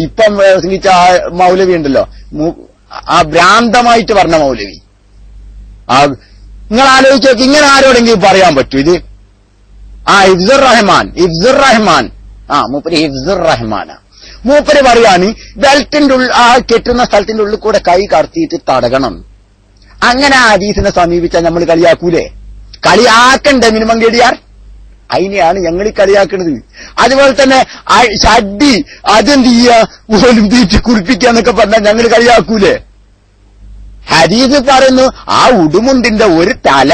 B: ഇപ്പം പ്രസംഗിച്ച ആ മൗലവി ഉണ്ടല്ലോ, ആ ഭ്രാന്തമായിട്ട് പറഞ്ഞ മൗലവി. നിങ്ങൾ ആലോചിച്ച് നോക്കി, ഇങ്ങനെ ആരോടെങ്കിലും പറയാൻ പറ്റൂ ഇത്? ഹിഫ്സുർ റഹ്മാൻ മൂപ്പര് ഹിഫ്സുർ റഹ്മാനാ. മൂപ്പര് പറയാണ് ബെൽറ്റിന്റെ കെട്ടുന്ന സ്ഥലത്തിന്റെ ഉള്ളിൽ കൂടെ കൈ കടത്തിയിട്ട് തടകണം. അങ്ങനെ ആ ഹദീസിനെ സമീപിച്ചാൽ നമ്മൾ കളിയാക്കൂലേ? കളിയാക്കണ്ടേ മിനിമം കേടിയാർ? അതിനെയാണ് ഞങ്ങൾ കളിയാക്കുന്നത്. അതുപോലെ തന്നെ ഷഡ്ഡി അതെന്ത് ചെയ്യുക, ഓലും തീറ്റി കുറിപ്പിക്കാന്നൊക്കെ പറഞ്ഞാൽ ഞങ്ങൾ കളിയാക്കൂലേ? ഹദീസ് പറയുന്നു ആ ഉടുമുണ്ടിന്റെ ഒരു തല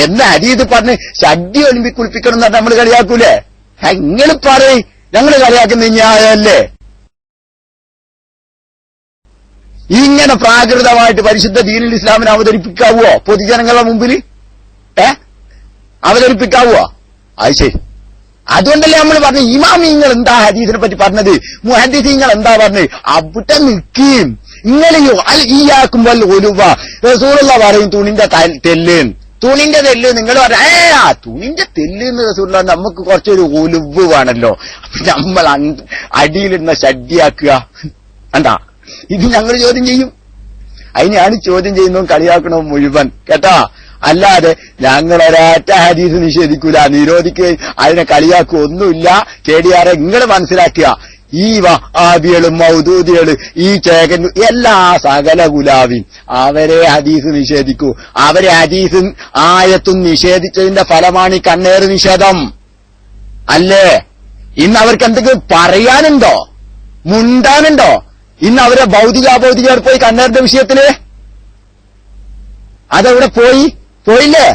B: എന്ന് ഹദീസ് പറഞ്ഞ് ഷഡ്ഡി ഒലിമ്പി കുളിപ്പിക്കണം എന്ന് പറഞ്ഞാൽ നമ്മൾ കളിയാക്കൂലേ? നിങ്ങൾ പറയും ഞങ്ങൾ കളിയാക്കുന്ന ന്യായമല്ലേ? ഇങ്ങനെ പ്രാകൃതമായിട്ട് പരിശുദ്ധ ദീനുൽ ഇസ്ലാമിനെ അവതരിപ്പിക്കാവോ? പൊതുജനങ്ങളുടെ മുമ്പിൽ അവതരിപ്പിക്കാവോ? അത് ശരി. അതുകൊണ്ടല്ലേ നമ്മൾ പറഞ്ഞു ഇമാമിങ്ങൾ എന്താ ഹദീസിനെ പറ്റി പറഞ്ഞത്, മുഹദ്ദിസീങ്ങൾ എന്താ പറഞ്ഞത്? അവിടെ നിൽക്കുകയും ഇങ്ങനെയോ ഈയാക്കുമ്പോൾ ഒലുവ റസൂലുള്ള പറയും തുണിന്റെ തെല്ല്, തുണിന്റെ തെല്ല് നിങ്ങൾ പറയാ തുണിന്റെ തെല്ല് എന്ന് റസൂലുള്ള നമുക്ക് കുറച്ചൊരു ഒലുവ് വേണല്ലോ. നമ്മൾ അടിയിലിടുന്ന ഷഡ്ഡിയാക്കുക എന്താ? ഇത് ഞങ്ങൾ ചോദ്യം ചെയ്യും. അതിനെയാണ് ചോദ്യം ചെയ്യുന്നതും കളിയാക്കണവും മുഴുവൻ കേട്ടാ. അല്ലാതെ ഞങ്ങൾ ഒരൊറ്റ ഹദീസ് നിഷേധിക്കൂല, നിരോധിക്കുകയും അതിനെ കളിയാക്കുക ഒന്നുമില്ല. കേടിയാറെ നിങ്ങൾ മനസ്സിലാക്കുക, ഈ വഹാബികളും മൗദൂദികളും ഈ ചേകൻ എല്ലാ സകല ഗുലാവിയും അവരെ ഹദീസ് നിഷേധിക്കൂ. അവരെ ഹദീസും ആയത്തും നിഷേധിച്ചതിന്റെ ഫലമാണ് ഈ കണ്ണേറ് നിഷേധം അല്ലേ? ഇന്ന് അവർക്ക് എന്തെങ്കിലും പറയാനുണ്ടോ, മുണ്ടാനുണ്ടോ? ഇന്ന് അവരെ ഭൗതികാഭൗതികർ പോയി കണ്ണേറിന്റെ വിഷയത്തില് അതവിടെ പോയില്ലേ?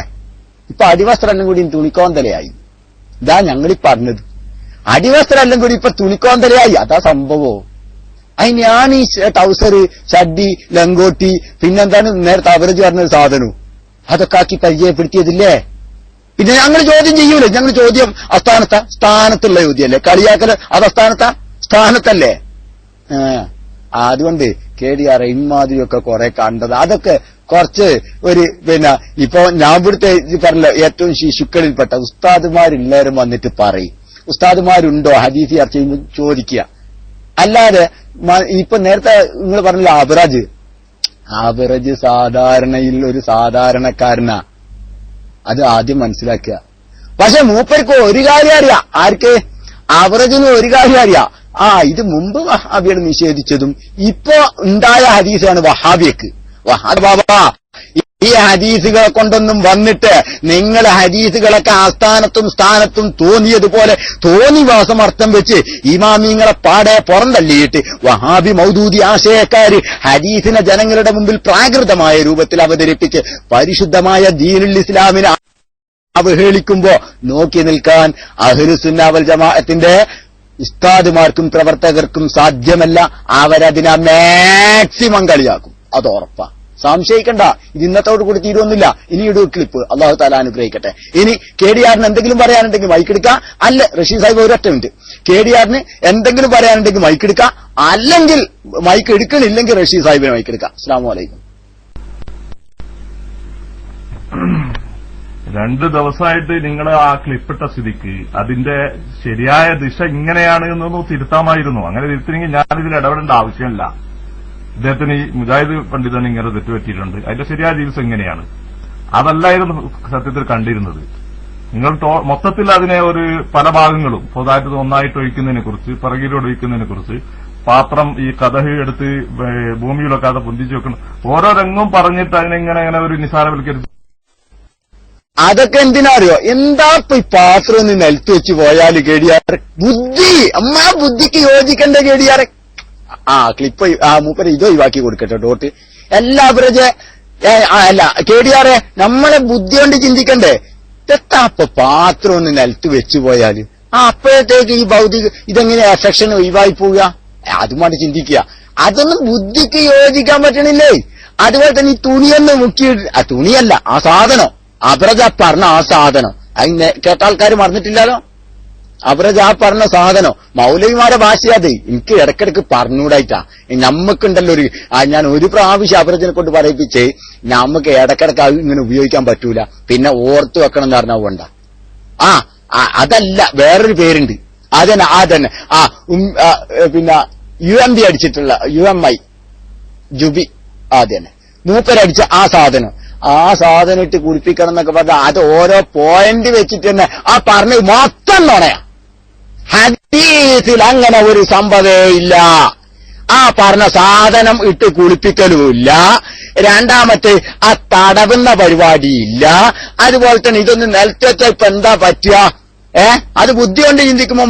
B: ഇപ്പൊ അടിവസ്ത്രം കൂടി തുണിക്കോന്തലയായി. ഇതാ ഞങ്ങളീ പറഞ്ഞത്, അടിവസ്ത്രം കൂടി ഇപ്പൊ തുണിക്കോന്തലയായി. അതാ സംഭവോ? അതിനാണ് ഈ ടൗസർ, ഷഡ്ഡി, ലങ്കോട്ടി, പിന്നെന്താണ് നേരത്തെ അവരജ് പറഞ്ഞൊരു സാധനവും അതൊക്കെ ആക്കി പരിചയപ്പെടുത്തിയതില്ലേ? പിന്നെ ഞങ്ങൾ ചോദ്യം ചെയ്യൂലേ? ഞങ്ങൾ ചോദ്യം സ്ഥാനത്തുള്ള ചോദ്യമല്ലേ? കളിയാക്കല് അത് സ്ഥാനത്തല്ലേ? അതുകൊണ്ട് കേടിയാറെ ഇമാതിരിയൊക്കെ കുറെ കണ്ടത് അതൊക്കെ കുറച്ച് ഒരു പിന്നെ ഇപ്പൊ ഞാൻ ഇവിടുത്തെ പറഞ്ഞ ഏറ്റവും ശിശുക്കളിൽപ്പെട്ട ഉസ്താദുമാരെല്ലാവരും വന്നിട്ട് പറയും. ഉസ്താദുമാരുണ്ടോ ഹദീസ് ചർച്ച ചെയ്യുമ്പോൾ ചോദിക്കുക. അല്ലാതെ ഇപ്പൊ നേരത്തെ നിങ്ങൾ പറഞ്ഞല്ലോ ആവറേജ് സാധാരണയിൽ ഒരു സാധാരണക്കാരനാ, അത് ആദ്യം മനസ്സിലാക്കുക. പക്ഷെ മൂപ്പർക്ക് ഒരു കാര്യം അറിയാം. ആർക്ക്? ആവറേജിന് ഒരു കാര്യം അറിയാം. ഇത് മുമ്പ് വഹാബികൾ നിഷേധിച്ചതും ഇപ്പോ ഉണ്ടായ ഹദീസാണ് വഹാബിയക്ക്. ബാബാ ഈ ഹദീസുകളെ കൊണ്ടൊന്നും വന്നിട്ട് നിങ്ങൾ ഹദീസുകളൊക്കെ ആസ്ഥാനത്തും സ്ഥാനത്തും തോന്നിയതുപോലെ തോന്നിവാസം അർത്ഥം വെച്ച് ഇമാമിങ്ങളെ പാടെ പുറന്തള്ളിയിട്ട് വഹാബി മൗദൂദി ആശയക്കാര് ഹദീസിനെ ജനങ്ങളുടെ മുമ്പിൽ പ്രാകൃതമായ രൂപത്തിൽ അവതരിപ്പിച്ച് പരിശുദ്ധമായ ദീനുൽ ഇസ്ലാമിനെ അവഹേളിക്കുമ്പോ നോക്കി നിൽക്കാൻ അഹ്ലുസുന്ന വൽ ജമാഅത്തിന്റെ ഉസ്താദുമാർക്കും പ്രവർത്തകർക്കും സാധ്യമല്ല. അവരതിനെ മാക്സിമം കളിയാക്കും, അത് ഉറപ്പാ, സംശയിക്കണ്ട. ഇത് ഇന്നത്തോട് കൂടി തീരുവൊന്നുമില്ല. ഇനി ഇടൂ ക്ലിപ്പ്. അള്ളാഹു താല അനുഗ്രഹിക്കട്ടെ. ഇനി കേടിയാറിന് എന്തെങ്കിലും പറയാനുണ്ടെങ്കിൽ മൈക്കെടുക്കാം. അല്ല റഷീദ് സാഹിബ് ഒരൊറ്റ മിനിറ്റ്, കേടിയാറിന് എന്തെങ്കിലും പറയാനുണ്ടെങ്കിൽ മൈക്കെടുക്കാം. അല്ലെങ്കിൽ മൈക്ക് എടുക്കണില്ലെങ്കിൽ റഷീദ് സാഹിബിനെ മൈക്കെടുക്കാം. അസ്സലാമു അലൈക്കും.
A: 2 ദിവസമായിട്ട് നിങ്ങൾ ആ ക്ലിപ്പിട്ട സ്ഥിതിക്ക് അതിന്റെ ശരിയായ ദിശ ഇങ്ങനെയാണ് എന്നൊന്ന് തിരുത്താമായിരുന്നു. അങ്ങനെ തിരുത്തിനെങ്കിൽ ഞാനിതിൽ ഇടപെടേണ്ട ആവശ്യമില്ല. ഇദ്ദേഹത്തിന് ഈ മുജാഹിദ് പണ്ഡിതൻ ഇങ്ങനെ തെറ്റുപറ്റിയിട്ടുണ്ട്, അതിന്റെ ശരിയായ ചികിത്സ ഇങ്ങനെയാണ്, അതല്ലായിരുന്നു സത്യത്തിൽ കണ്ടിരുന്നത്. നിങ്ങൾ മൊത്തത്തിൽ അതിനെ ഒരു പല ഭാഗങ്ങളും പൊതുവായിട്ട് ഒന്നായിട്ട് ഒഴിക്കുന്നതിനെ കുറിച്ച്, പിറകിലൂടെ ഒഴിക്കുന്നതിനെ കുറിച്ച്, പാത്രം ഈ കതഹ് എടുത്ത് ഭൂമിയിലൊക്കെ അത് പൊന്തിച്ചു വെക്കണം, ഓരോ രംഗവും പറഞ്ഞിട്ട് അതിനെങ്ങനെ ഒരു നിസാരവൽക്കരിച്ചു.
B: അതൊക്കെ എന്തിനാ അറിയോ? എന്താ ഇപ്പൊ ഈ പാത്രം ഒന്ന് നിലത്ത് വെച്ച് പോയാല് കേടിയാറെ ബുദ്ധി ബുദ്ധിക്ക് യോജിക്കണ്ട കേടിയാറെ. ക്ലിപ്പ് മൂപ്പര് ഇത് ഒഴിവാക്കി കൊടുക്കട്ടെ ഡോട്ട്. എല്ലാവരും അല്ല കേടിയാറെ നമ്മളെ ബുദ്ധി കൊണ്ട് ചിന്തിക്കണ്ടേ? തെത്താപ്പ പാത്രം ഒന്ന് നിലത്ത് വെച്ചു പോയാല് അപ്പോഴത്തേക്ക് ഈ ഭൗതിക ഇതെങ്ങനെ എഫെക്ഷൻ ഒഴിവായി പോവുക? അതുമായിട്ട് ചിന്തിക്കുക. അതൊന്നും ബുദ്ധിക്ക് യോജിക്കാൻ പറ്റണില്ലേ? അതുപോലെ തന്നെ ഈ തുണിയൊന്ന് മുക്കി, തുണിയല്ല ആ സാധനം, അബ്രജ പറഞ്ഞ ആ സാധനം, അതിന് കേട്ട ആൾക്കാർ മറന്നിട്ടില്ലല്ലോ. അബ്രജ ആ പറഞ്ഞ സാധനം മൗലവിമാരെ ഭാഷയാത് എനിക്ക് ഇടക്കിടക്ക് പറഞ്ഞുകൂടായിട്ടാ. നമ്മക്കുണ്ടല്ലോ ഞാൻ ഒരു പ്രാവശ്യം അബ്രജിനെ കൊണ്ട് പറയിപ്പിച്ച് നമുക്ക് ഇടക്കിടക്ക് അത് ഇങ്ങനെ ഉപയോഗിക്കാൻ പറ്റൂല, പിന്നെ ഓർത്തു വെക്കണം എന്ന് പറഞ്ഞാൽ വേണ്ട. അതല്ല വേറൊരു പേരുണ്ട്, അതന്നെ പിന്നെ UMB അടിച്ചിട്ടുള്ള UMI ജുബി അതന്നെ മൂപ്പരടിച്ച ആ സാധനം ഇട്ട് കുടിപ്പിക്കണം എന്നൊക്കെ പറഞ്ഞാൽ അത് ഓരോ പോയിന്റ് വെച്ചിട്ട് തന്നെ ആ പറഞ്ഞ് മൊത്തം നുണയാ. ഹദീസിൽ അങ്ങനെ ഒരു സംഭവേ ഇല്ല. ആ പറഞ്ഞ സാധനം ഇട്ട് കുളിപ്പിക്കലുമില്ല. രണ്ടാമത്തെ ആ തടവുന്ന പരിപാടിയില്ല. അതുപോലെ തന്നെ ഇതൊന്നും നിലത്തെച്ച ഇപ്പൊ എന്താ പറ്റുക? അത് ബുദ്ധി കൊണ്ട് ചിന്തിക്കുമ്പോൾ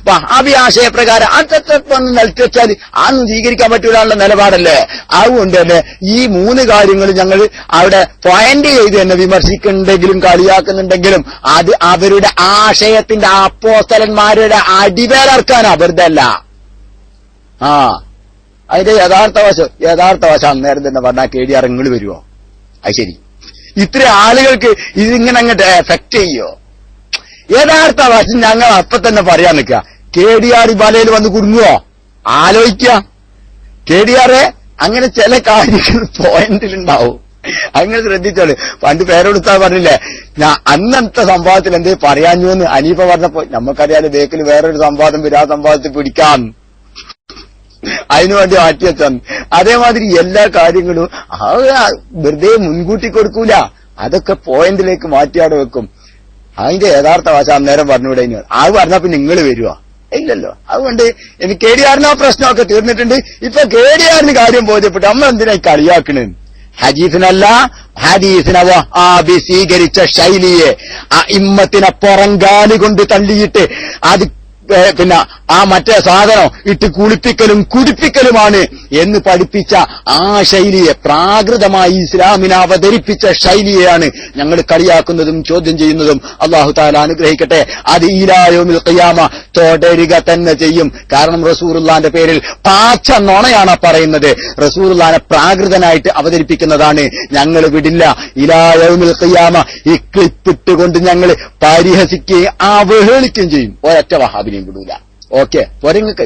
B: വഹാബി ആശയപ്രകാരം അതൊക്കെ ഒന്ന് നിലത്തെച്ചാൽ അതൊന്നും സ്വീകരിക്കാൻ പറ്റൂലാനുള്ള നിലപാടല്ലേ. അതുകൊണ്ട് തന്നെ ഈ 3 കാര്യങ്ങൾ ഞങ്ങൾ അവിടെ പോയിന്റ് ചെയ്ത് തന്നെ വിമർശിക്കുന്നുണ്ടെങ്കിലും കളിയാക്കുന്നുണ്ടെങ്കിലും അത് അവരുടെ ആശയത്തിന്റെ അപ്പോസ്തലന്മാരുടെ അടിവേലർക്കാൻ വെറുതല്ല. അതിന്റെ യഥാർത്ഥ വശം അന്നേരം തന്നെ പറഞ്ഞാൽ KDR നിങ്ങൾ വരുമോ? അത് ശരി, ഇത്ര ആളുകൾക്ക് ഇതിങ്ങനെ അങ്ങോട്ട് എഫക്ട് ചെയ്യോ? യഥാർത്ഥ വശം ഞങ്ങൾ അപ്പൊ തന്നെ പറയാൻ നിൽക്കുക. KDR ബലയിൽ വന്ന് കുടുങ്ങുവോ? ആലോചിക്കുക. KDR അങ്ങനെ ചില കാര്യങ്ങൾ പോയിന്റിലുണ്ടാവും. അങ്ങനെ ശ്രദ്ധിച്ചോളൂ. പണ്ട് പേരെടുത്താ പറഞ്ഞില്ലേ, ഞാൻ അന്നത്തെ സംഭവത്തിൽ എന്തേ പറയാഞ്ഞു എന്ന് അനീഫ പറഞ്ഞപ്പോ നമുക്കറിയാലോ ബേക്കിൽ വേറൊരു സംവാദം വരും, ആ സംവാദത്തിൽ പിടിക്കാം, അതിനുവേണ്ടി മാറ്റിവെച്ചാണ്. അതേമാതിരി എല്ലാ കാര്യങ്ങളും വെറുതെ മുൻകൂട്ടി കൊടുക്കൂല, അതൊക്കെ പോയിന്റിലേക്ക് മാറ്റിയാടെ വെക്കും. അതിന്റെ യഥാർത്ഥ ഭാഷ അന്നേരം പറഞ്ഞുകൂടെ? അത് പറഞ്ഞാ പിന്നെ നിങ്ങൾ വരുവാ? ഇല്ലല്ലോ. അതുകൊണ്ട് എനിക്ക് KDR പ്രശ്നമൊക്കെ തീർന്നിട്ടുണ്ട്. ഇപ്പൊ KDR കാര്യം ബോധ്യപ്പെട്ടു. നമ്മൾ എന്തിനാ കളിയാക്കണ്? ഹദീസിനെ സ്വീകരിച്ച ശൈലിയെ ഇമ്മത്തിനെ പുറങ്കാലി കൊണ്ട് തള്ളിയിട്ട് അത് പിന്നെ ആ മറ്റേ സാധനം ഇട്ട് കുളിപ്പിക്കലും കുടിപ്പിക്കലുമാണ് എന്ന് പഠിപ്പിച്ച ആ ശൈലിയെ, പ്രാകൃതമായി ഇസ്ലാമിനെ അവതരിപ്പിച്ച ശൈലിയെയാണ് ഞങ്ങൾ കളിയാക്കുന്നതും ചോദ്യം ചെയ്യുന്നതും. അല്ലാഹു തആല അനുഗ്രഹിക്കട്ടെ. അത് ഇലാ യൗമിൽ ഖിയാമ തുടരുക തന്നെ ചെയ്യും. കാരണം റസൂലുള്ളാന്റെ പേരിൽ പാച്ച നുണയാണ് പറയുന്നത്. റസൂലുള്ളാനെ പ്രാകൃതനായിട്ട് അവതരിപ്പിക്കുന്നതാണ്. ഞങ്ങൾ വിടില്ല. ഇലാ യൗമിൽ ഖിയാമ ഈ ക്ലിപ്പിട്ടുകൊണ്ട് ഞങ്ങൾ പരിഹസിക്കുകയും അവഹേളിക്കുകയും ചെയ്യും. ഒരൊറ്റ വഹാബിനെയും വിടൂല. ഓക്കെ, പോരെങ്ങൾക്ക്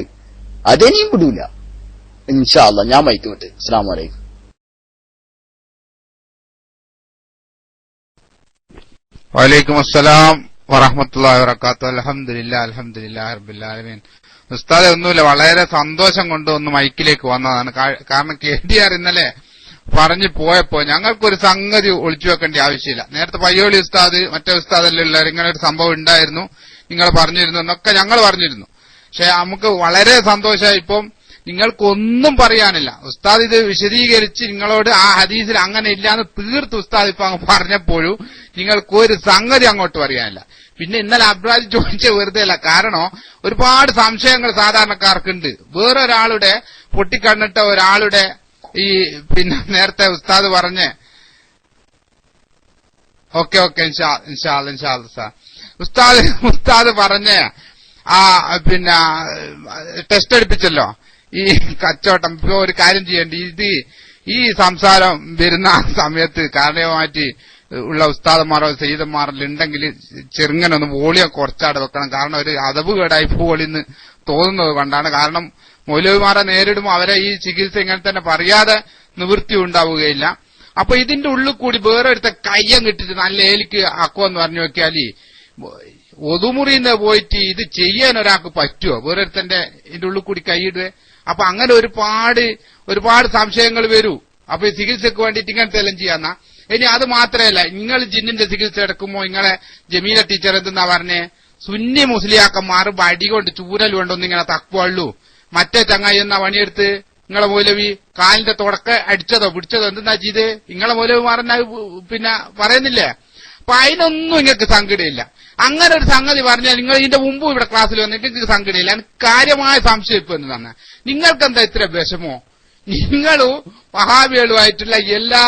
B: അതിനെയും വിടൂല. ഇൻഷാ അല്ലാഹ്. ഞാൻ മൈക്ക് വിട്ട്. അസ്സലാമു അലൈക്കും.
F: വഅലൈക്കും അസ്സലാം വറഹ്മത്തുള്ളാഹി വബറകാതുഹു. അൽഹംദുലില്ലാഹി റബ്ബിൽ ആലമീൻ. ഉസ്താദെ, ഒന്നുമില്ല, വളരെ സന്തോഷം കൊണ്ട് ഒന്ന് മൈക്കിലേക്ക് വന്നതാണ്. കാരണം KDR ഇന്നലെ പറഞ്ഞു പോയപ്പോ ഞങ്ങൾക്കൊരു സംഗതി ഒളിച്ചു വെക്കേണ്ട ആവശ്യമില്ല. നേരത്തെ പയ്യോളി ഉസ്താദ് മറ്റേ ഉസ്താദെല്ലാം ഉള്ളവർ ഇങ്ങനെ ഒരു സംഭവം ഉണ്ടായിരുന്നു, നിങ്ങൾ പറഞ്ഞിരുന്നു എന്നൊക്കെ ഞങ്ങൾ പറഞ്ഞിരുന്നു. പക്ഷെ നമുക്ക് വളരെ സന്തോഷമായി. ഇപ്പം നിങ്ങൾക്കൊന്നും പറയാനില്ല. ഉസ്താദ് ഇത് വിശദീകരിച്ച് നിങ്ങളോട് ആ ഹദീസിൽ അങ്ങനെ ഇല്ലാന്ന് തീർത്ത് ഉസ്താദ് ഇപ്പൊ അങ്ങ് പറഞ്ഞപ്പോഴും നിങ്ങൾക്ക് ഒരു സംഗതി അങ്ങോട്ട് പറയാനില്ല. പിന്നെ ഇന്നലെ അബ്രാജ് ചോദിച്ച വെറുതെ അല്ല. കാരണം ഒരുപാട് സംശയങ്ങൾ സാധാരണക്കാർക്കുണ്ട്. വേറൊരാളുടെ പൊട്ടിക്കണ്ണിട്ട ഒരാളുടെ ഈ പിന്നെ നേരത്തെ ഉസ്താദ് പറഞ്ഞ് ഓക്കെ ഇൻഷാ അല്ലാഹ് സാർ ഉസ്താദ് പറഞ്ഞ ആ പിന്നെ ടെസ്റ്റ് എടുപ്പിച്ചല്ലോ ഈ കച്ചവടം. ഇപ്പൊ ഒരു കാര്യം ചെയ്യേണ്ടി, ഈ സംസാരം വരുന്ന സമയത്ത് കാരണമായിട്ട് ഉള്ള ഉസ്താദന്മാരോ സയ്യിദന്മാരോ ഉണ്ടെങ്കിൽ ചെറുങ്ങനൊന്ന് വോളിയോ കുറച്ചാടെ വെക്കണം. കാരണം ഒരു അതവ് കേടായി പോളിന്ന് തോന്നുന്നത് കൊണ്ടാണ്. കാരണം മൗലവിമാരെ നേരിടുമ്പോൾ അവരെ ഈ ചികിത്സ ഇങ്ങനെ തന്നെ പറയാതെ നിവൃത്തി ഉണ്ടാവുകയില്ല. അപ്പൊ ഇതിന്റെ ഉള്ളിൽ കൂടി വേറൊരുത്ത കയ്യം കിട്ടിട്ട് നല്ല ഏലിക്ക് ആക്കുമെന്ന് പറഞ്ഞു നോക്കിയാല് ഒതുമുറിന്ന് പോയിട്ട് ഇത് ചെയ്യാൻ ഒരാൾക്ക് പറ്റുമോ? വേറൊരുത്തന്റെ ഇതിന്റെ ഉള്ളിൽ കൂടി കൈയിടുക. അപ്പൊ അങ്ങനെ ഒരുപാട് സംശയങ്ങൾ വരൂ. അപ്പൊ ഈ ചികിത്സക്ക് വേണ്ടിയിട്ട് ഇങ്ങനത്തെ എല്ലാം ചെയ്യാന്ന. ഇനി അത് മാത്രമല്ല, നിങ്ങൾ ജിന്നിന്റെ ചികിത്സ എടുക്കുമ്പോ നിങ്ങളെ ജമീല ടീച്ചർ എന്തെന്നാ പറഞ്ഞേ, സുന്നി മുസ്ലിയാക്കന്മാർ വടി കൊണ്ട് ചൂരൽ കൊണ്ടൊന്നും ഇങ്ങനെ തക്കുള്ളൂ. മറ്റേ ചങ്ങായി എന്നാ പണിയെടുത്ത് നിങ്ങളെ മൗലവി കാലിന്റെ തുടക്ക അടിച്ചതോ പിടിച്ചതോ എന്തെന്നാ ചെയ്ത് നിങ്ങളെ മൗലവിമാരെന്നാ പിന്നെ പറയുന്നില്ലേ? അപ്പൊ അതിനൊന്നും നിങ്ങൾക്ക് സങ്കടയില്ല. അങ്ങനെ ഒരു സംഗതി പറഞ്ഞാൽ നിങ്ങൾ ഇതിന്റെ മുമ്പ് ഇവിടെ ക്ലാസ്സിൽ വന്നിട്ട് നിങ്ങൾക്ക് സങ്കടയില്ല. എനിക്ക് കാര്യമായ സംശയം ഇപ്പൊ എന്ന് തന്നെ. നിങ്ങൾക്കെന്താ ഇത്ര വിഷമോ? നിങ്ങളും വഹാബികളുമായിട്ടുള്ള എല്ലാ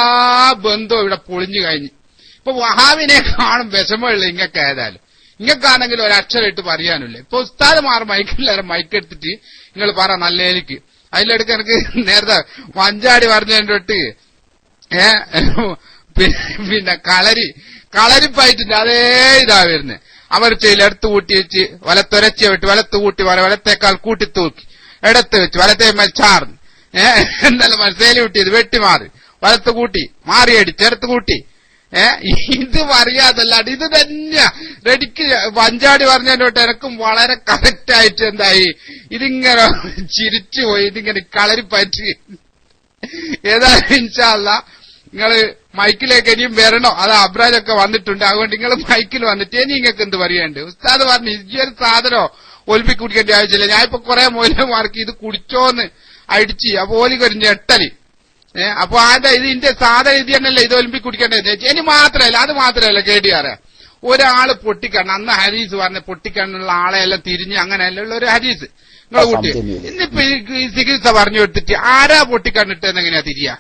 F: ബന്ധവും ഇവിടെ പൊളിഞ്ഞു കഴിഞ്ഞു. ഇപ്പൊ വഹാബിനെ കാണും വിഷമമുള്ള ഇങ്ങക്ക് ഏതായാലും. ഇങ്ങക്കാണെങ്കിൽ ഒരക്ഷരം ഇട്ട് പറയാനില്ല. ഇപ്പൊ ഉസ്താദുമാർ മൈക്കെല്ലാരും മൈക്കെടുത്തിട്ട് നിങ്ങൾ പറ നല്ല എനിക്ക് അതിലെടുക്ക. എനിക്ക് നേരത്തെ മഞ്ചാടി പറഞ്ഞതിന്റെ തൊട്ട് പിന്നെ കളരിപ്പായിട്ടുണ്ട് അതേ ഇതാ വരുന്നത്. അവർ ചെയ്യില്ല, എടുത്തു കൂട്ടി വെച്ച് വലത്തൊരച്ച വിട്ട് വലത്ത് കൂട്ടി വലത്തേക്കാൾ കൂട്ടിത്തൂക്കി ഇടത്ത് വെച്ച് വലത്തേ മച്ചാർന്ന് എന്നല്ല മനസ്സിലേലി വിട്ടിയത് വെട്ടിമാറി വലത്ത് കൂട്ടി മാറിയടിച്ച് എടുത്ത് കൂട്ടി. ഇത് പറയാതല്ലാണ്ട് ഇത് തന്നെയാ റെഡിക്ക് പഞ്ചാടി പറഞ്ഞതിന്റെ തൊട്ട് എനക്കും വളരെ കറക്റ്റ് ആയിട്ട് എന്തായി ഇതിങ്ങനെ ചിരിച്ചുപോയി. ഇതിങ്ങനെ കളരിപ്പറ്റി. ഏതായാലും ഇൻഷാ അല്ലാഹ് നിങ്ങള് മൈക്കിലേക്ക് ഇനിയും വരണോ? അത് അബ്രാജൊക്കെ വന്നിട്ടുണ്ട്. അതുകൊണ്ട് നിങ്ങൾ മൈക്കിൽ വന്നിട്ട് ഇനി നിങ്ങൾക്ക് എന്ത് പറയണ്ട്? ഉസ്താദ് പറഞ്ഞു ഇതൊരു സാധനോ ഒലിപ്പി കുടിക്കേണ്ട ആവശ്യമില്ല. ഞാൻ ഇപ്പൊ കുറെ മൊയിലമാർക്ക് ഇത് കുടിച്ചോന്ന് അടിച്ച് അപ്പൊ ഓലിക്കൊരു ഞെട്ടല് അപ്പൊ ഇതിന്റെ സാധാരണ രീതി തന്നെയല്ലേ ഇത് ഒലിമ്പി കുടിക്കേണ്ടത്. ഇനി മാത്രമല്ല, അത് മാത്രമല്ല കേടിയാറ്, ഒരാള് പൊട്ടിക്കണ്ണ്, അന്ന് ഹദീസ് പറഞ്ഞ പൊട്ടിക്കണ്ണുള്ള ആളെയെല്ലാം തിരിഞ്ഞ് അങ്ങനെയല്ല ഉള്ള ഒരു ഹദീസ് നിങ്ങളെ കൂട്ടി. ഇന്നിപ്പോ ഈ ചികിത്സ പറഞ്ഞു കൊടുത്തിട്ട് ആരാ പൊട്ടിക്കണ്ണിട്ടെന്ന് എങ്ങനെയാ തിരിയാ?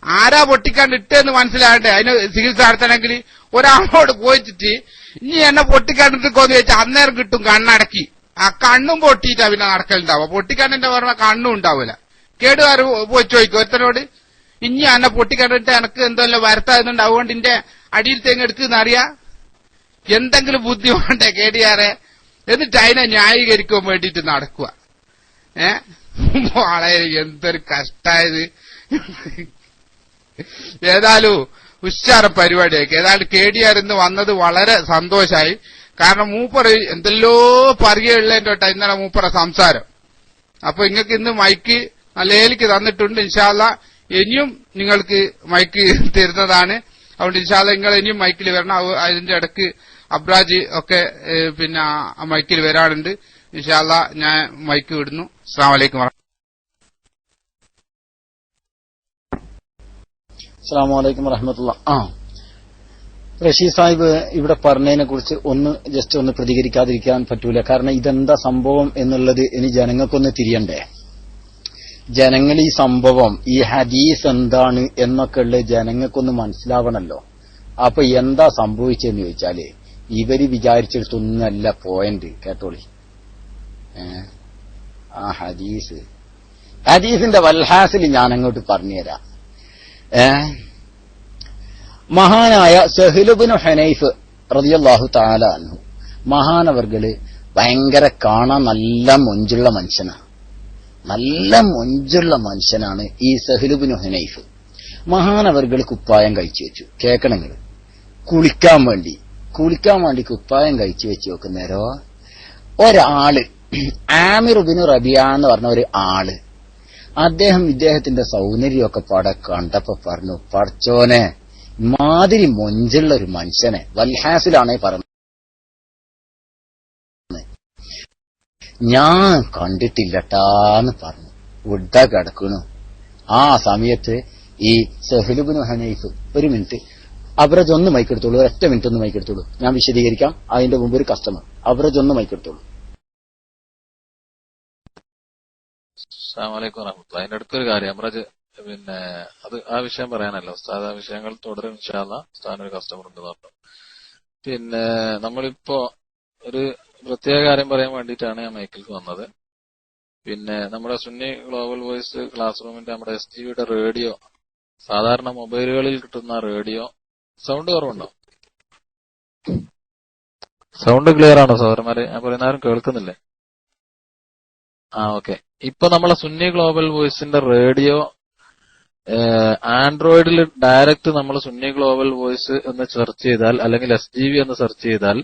F: ആരാ പൊട്ടിക്കണ്ണിട്ടെന്ന് മനസ്സിലാകണ്ടേ? അതിന് ചികിത്സ നടത്തണമെങ്കിൽ ഒരാളോട് പോയിച്ചിട്ട് ഇനി എന്നെ പൊട്ടിക്കണ്ണിട്ടിക്കോന്ന് ചോദിച്ചാൽ അന്നേരം കിട്ടും കണ്ണടക്കി. ആ കണ്ണും പൊട്ടിയിട്ടാ പിന്നെ നടക്കലുണ്ടാവുക. പൊട്ടിക്കണ്ണിന്റെ പറഞ്ഞ കണ്ണും ഉണ്ടാവൂല. കേടുകാർ പോയി ചോദിക്കും ഒരുത്തനോട്, ഇനി എന്നെ പൊട്ടിക്കണ്ടിട്ട് എനക്ക് എന്തെല്ലാം വരുത്താകുന്നുണ്ട്, അതുകൊണ്ട് ഇന്റെ അടിയിൽ തേങ്ങ എടുക്കുന്നറിയാ. എന്തെങ്കിലും ബുദ്ധി വേണ്ടേ കേടിയാറെ? എന്നിട്ട് അതിനെ ന്യായീകരിക്കാൻ വേണ്ടിയിട്ട് നടക്കുക. വളരെ എന്തൊരു കഷ്ടായത്. ഏതായാലും ഉച്ചാര പരിപാടിയാക്കി. ഏതായാലും കേടിയാർ ഇന്ന് വന്നത് വളരെ സന്തോഷായി. കാരണം മൂപ്പറ് എന്തെല്ലോ പറയുകയുള്ളതിന്റെ തൊട്ടാ ഇന്നലെ മൂപ്പറ സംസാരം. അപ്പൊ ഇങ്ങക്ക് ഇന്ന് മൈക്ക് നല്ലേക്ക് തന്നിട്ടുണ്ട്. ഇൻഷാ അല്ലാ ഇനിയും നിങ്ങൾക്ക് മൈക്ക് തരുന്നതാണ്. അതുകൊണ്ട് ഇൻഷാ അല്ലാ നിങ്ങൾ ഇനിയും മൈക്കിൽ വരണം. അതിന്റെ ഇടക്ക് അബ്രാജ് ഒക്കെ പിന്നെ മൈക്കിൽ വരാറുണ്ട്. ഇൻഷാ അല്ലാ ഞാൻ മൈക്ക് വിടുന്നു. അസ്സലാമു അലൈക്കും.
B: അസ്സലാമു അലൈക്കും വറഹ്മത്തുള്ളാഹി. റഷീദ് സാഹിബ് ഇവിടെ പറഞ്ഞതിനെ കുറിച്ച് ജസ്റ്റ് ഒന്ന് പ്രതികരിക്കാതിരിക്കാൻ പറ്റൂല. കാരണം ഇതെന്താ സംഭവം എന്നുള്ളത് ഇനി ജനങ്ങൾക്കൊന്ന് തിരിയണ്ടേ. ജനങ്ങൾ ഈ സംഭവം, ഈ ഹദീസ് എന്താണ് എന്നൊക്കെ ഉള്ളത് ജനങ്ങൾക്കൊന്ന് മനസ്സിലാവണല്ലോ. അപ്പൊ എന്താ സംഭവിച്ചെന്ന് ചോദിച്ചാല് ഇവര് വിചാരിച്ചെടുത്തൊന്നല്ല പോയിന്റ്. കേട്ടോളി. ആ ഹദീസിന്റെ വൽഹാസിൽ ഞാൻ അങ്ങോട്ട് പറഞ്ഞുതരാം. മഹാനായ സഹ്ൽ ഇബ്നു ഹുനൈഫ് റളിയല്ലാഹു തആല അൻഹു, മഹാനവർകള് ഭയങ്കര കാണാൻ നല്ല മൊഞ്ചുള്ള മനുഷ്യനാണ്. നല്ല മൊഞ്ചുള്ള മനുഷ്യനാണ് ഈ സഹ്ൽ ഇബ്നു ഹുനൈഫ്. മഹാനവർകൾ കുപ്പായം കഴിച്ചു വെച്ചു. കേൾക്കണങ്ങൾ, കുളിക്കാൻ വേണ്ടി കുപ്പായം കഴിച്ചു വെച്ച് നോക്കുന്നേരോ ഒരാള് ആമിർ ഇബ്നു റബിയ എന്ന് പറഞ്ഞ ഒരു ആള്, ഇദ്ദേഹത്തിന്റെ സൗന്ദര്യമൊക്കെ പാടെ കണ്ടപ്പോ പറഞ്ഞു, പടച്ചോനെ മാതിരി മൊഞ്ചുള്ള ഒരു മനുഷ്യനെ വൽഹാസിലാണേ പറഞ്ഞത് ഞാൻ കണ്ടിട്ടില്ലട്ടാന്ന് പറഞ്ഞു. ഉഡ കിടക്കണു. ആ സമയത്ത് ഈ സഹ്ൽ ഇബ്നു ഹുനൈഫ്, ഒരു മിനിറ്റ് അബ്രജ് ഒന്ന് മൈക്കെടുത്തോളൂ, ഒറ്റ മിനിറ്റ് ഒന്ന് മൈക്കെടുത്തോളൂ, ഞാൻ വിശദീകരിക്കാം. അതിന്റെ മുമ്പ് ഒരു കസ്റ്റമർ, അബ്രജ് ഒന്ന് മൈക്കെടുത്തോളൂ.
G: അസ്സലാമു അലൈക്കും വറഹ്മത്തുള്ളാഹി. അതിന്റെ അടുത്തൊരു കാര്യം അബ്രജ്, പിന്നെ അത് ആ വിഷയം പറയാനല്ലോ ഉസ്താദ്, ആ വിഷയങ്ങൾ തുടരും ഇൻഷാ അല്ലാഹ്. ഉസ്താദിന് ഒരു കസ്റ്റമർ ഉണ്ട് പറഞ്ഞു. പിന്നെ നമ്മളിപ്പോ ഒരു പ്രത്യേക കാര്യം പറയാൻ വേണ്ടിയിട്ടാണ് ഞാൻ മൈക്കിലേക്ക് വന്നത്. പിന്നെ നമ്മുടെ സുന്നി ഗ്ലോബൽ വോയിസ് ക്ലാസ് റൂമിന്റെ നമ്മുടെ STVയുടെ റേഡിയോ, സാധാരണ മൊബൈലുകളിൽ കിട്ടുന്ന റേഡിയോ സൗണ്ട് കുറവുണ്ടോ? സൗണ്ട് ക്ലിയർ ആണോ സഹോദരന്മാരെ? ഞാൻ പറയുന്ന ആരും കേൾക്കുന്നില്ലേ? ഓക്കെ. ഇപ്പൊ നമ്മളെ സുന്നി ഗ്ലോബൽ വോയിസിന്റെ റേഡിയോ ആൻഡ്രോയിഡിൽ ഡയറക്റ്റ് നമ്മൾ സുന്നി ഗ്ലോബൽ വോയിസ് എന്ന് സെർച്ച് ചെയ്താൽ, അല്ലെങ്കിൽ SGV എന്ന് സെർച്ച് ചെയ്താൽ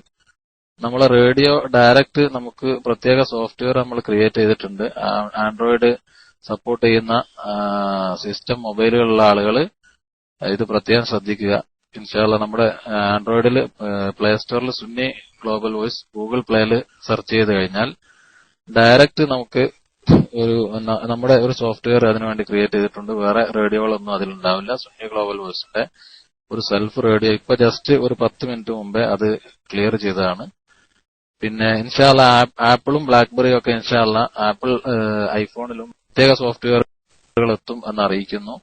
G: നമ്മളെ റേഡിയോ ഡയറക്റ്റ് നമുക്ക് പ്രത്യേക സോഫ്റ്റ്വെയർ നമ്മൾ ക്രിയേറ്റ് ചെയ്തിട്ടുണ്ട്. ആൻഡ്രോയിഡ് സപ്പോർട്ട് ചെയ്യുന്ന സിസ്റ്റം മൊബൈലുകളുള്ള ആളുകൾ ഇത് പ്രത്യേകം ശ്രദ്ധിക്കുക. ഇൻഷാ അല്ലാഹ് നമ്മുടെ ആൻഡ്രോയിഡിൽ പ്ലേ സ്റ്റോറിൽ സുന്നി ഗ്ലോബൽ വോയിസ് ഗൂഗിൾ പ്ലേയിൽ സെർച്ച് ചെയ്ത് കഴിഞ്ഞാൽ ഡയറക്റ്റ് നമുക്ക് നമ്മുടെ ഒരു സോഫ്റ്റ്വെയർ അതിനുവേണ്ടി ക്രിയേറ്റ് ചെയ്തിട്ടുണ്ട്. വേറെ റേഡിയോകളൊന്നും അതിലുണ്ടാവില്ല. സുന്നി ഗ്ലോബൽ വോയിസിന്റെ ഒരു സെൽഫ് റേഡിയോ ഇപ്പൊ ജസ്റ്റ് ഒരു 10 മിനിറ്റ് മുമ്പേ അത് ക്ലിയർ ചെയ്തതാണ്. പിന്നെ ഇൻഷാ അല്ലാഹ് ആപ്പിളും ബ്ലാക്ക്ബെറിയും ഒക്കെ ഇൻഷാ അല്ലാഹ് ആപ്പിൾ ഐഫോണിലും പ്രത്യേക സോഫ്റ്റ്വെയറുകൾ എത്തും എന്ന് അറിയിക്കുന്നു.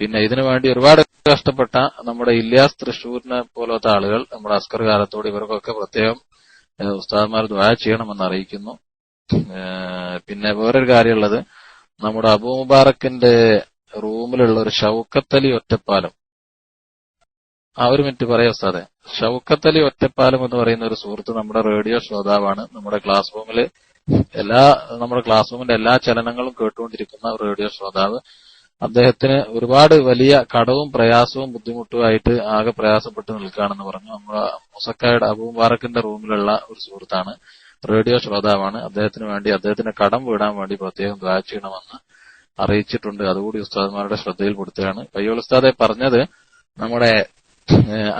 G: പിന്നെ ഇതിനു വേണ്ടി ഒരുപാട് കഷ്ടപ്പെട്ട നമ്മുടെ ഇല്യാസ് തൃശൂരിനെ പോലത്തെ ആളുകൾ, നമ്മുടെ അസ്കർ കാലത്തോട്, ഇവർക്കൊക്കെ പ്രത്യേകം ഉസ്താദ്മാർ ദുആ ചെയ്യണമെന്ന് അറിയിക്കുന്നു. പിന്നെ വേറൊരു കാര്യമുള്ളത്, നമ്മുടെ അബൂ മുബാറക്കിന്റെ റൂമിലുള്ള ഒരു ഷൗക്കത്ത് അലി ഒറ്റപ്പാലം, ഒരു മിനിറ്റ് പറയാം ഉസ്താദെ. ഷൗക്കത്ത് അലി ഒറ്റപ്പാലം എന്ന് പറയുന്ന ഒരു സുഹൃത്ത് നമ്മുടെ റേഡിയോ ശ്രോതാവാണ്. നമ്മുടെ ക്ലാസ് റൂമില് നമ്മുടെ ക്ലാസ് റൂമിന്റെ എല്ലാ ചലനങ്ങളും കേട്ടുകൊണ്ടിരിക്കുന്ന റേഡിയോ ശ്രോതാവ്. അദ്ദേഹത്തിന് ഒരുപാട് വലിയ കടവും പ്രയാസവും ബുദ്ധിമുട്ടുമായിട്ട് ആകെ പ്രയാസപ്പെട്ട് നിൽക്കുകയാണെന്ന് പറഞ്ഞു. നമ്മുടെ മുസക്കായുടെ അബൂ മുബാറക്കിന്റെ റൂമിലുള്ള ഒരു സുഹൃത്താണ്, റേഡിയോ ശ്രോതാവാണ്. അദ്ദേഹത്തിന് വേണ്ടി, അദ്ദേഹത്തിന് കടം വീടാൻ വേണ്ടി പ്രത്യേകം ദുആ ചെയ്യണമെന്ന് അറിയിച്ചിട്ടുണ്ട്. അതുകൂടി ഉസ്താദ്മാരുടെ ശ്രദ്ധയിൽപ്പെടുത്തുകയാണ്. പയ്യോൾ ഉസ്താദെ പറഞ്ഞത്, നമ്മുടെ